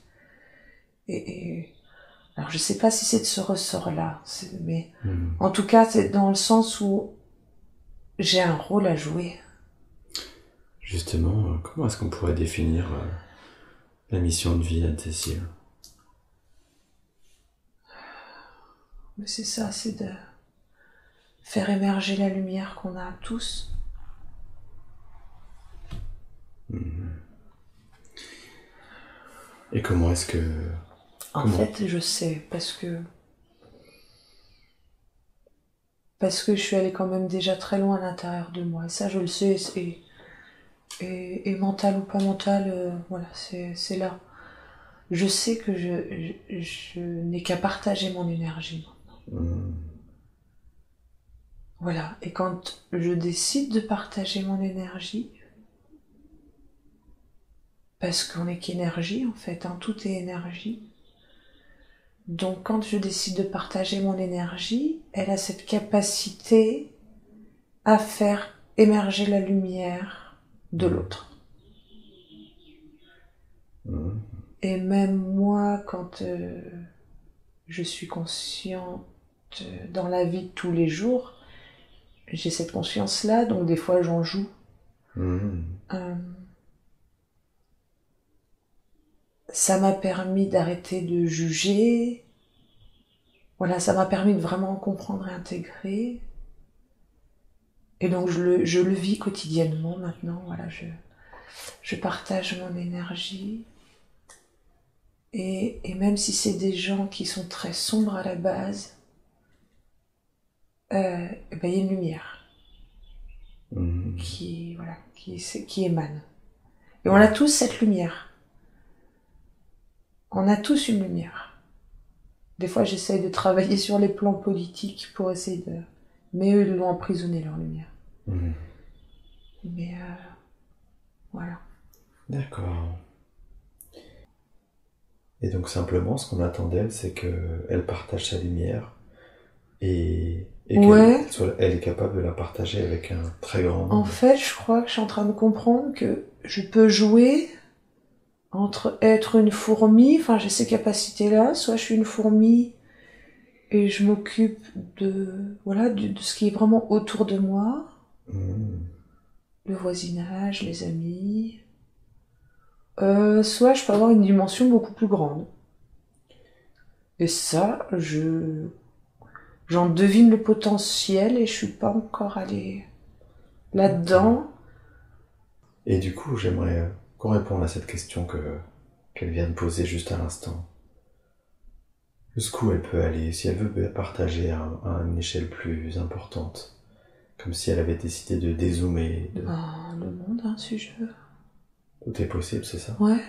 Alors, je sais pas si c'est de ce ressort-là, mais en tout cas, c'est dans le sens où j'ai un rôle à jouer.
Justement, comment est-ce qu'on pourrait définir la mission de vie d'Anne-Cécile?
C'est ça, c'est de faire émerger la lumière qu'on a tous.
Et comment est-ce que...
En fait, je sais, parce que je suis allée quand même déjà très loin à l'intérieur de moi. Et ça, je le sais, et mental ou pas mental, voilà, c'est là. Je sais que je n'ai qu'à partager mon énergie maintenant. Voilà, et quand je décide de partager mon énergie, parce qu'on n'est qu'énergie en fait, hein, tout est énergie. Donc quand je décide de partager mon énergie, elle a cette capacité à faire émerger la lumière de l'autre. Et même moi, quand je suis consciente dans la vie de tous les jours, j'ai cette conscience-là, donc des fois j'en joue. Ça m'a permis d'arrêter de juger. Voilà, ça m'a permis de vraiment comprendre et intégrer. Et donc je le vis quotidiennement maintenant. Voilà, je partage mon énergie. Et même si c'est des gens qui sont très sombres à la base, ben, y a une lumière qui émane. Et on a tous cette lumière. On a tous une lumière. Des fois, j'essaye de travailler sur les plans politiques pour essayer de... Mais eux, ils l'ont emprisonné, leur lumière. Mais voilà.
D'accord. Et donc simplement, ce qu'on attend d'elle, c'est qu'elle partage sa lumière et
ouais.
elle est capable de la partager avec un très grand nombre.
En fait, je crois que je suis en train de comprendre que je peux jouer entre être une fourmi, enfin j'ai ces capacités-là, soit je suis une fourmi et je m'occupe de ce qui est vraiment autour de moi. le voisinage, les amis. Soit je peux avoir une dimension beaucoup plus grande. Et ça, j'en devine le potentiel et je suis pas encore allée là-dedans.
Et du coup, j'aimerais qu'on réponde à cette question qu'elle vient de poser juste à l'instant. Jusqu'où elle peut aller, si elle veut partager à une échelle plus importante, comme si elle avait décidé de dézoomer.
Le monde, hein, si je veux.
Tout est possible, c'est ça?
Ouais.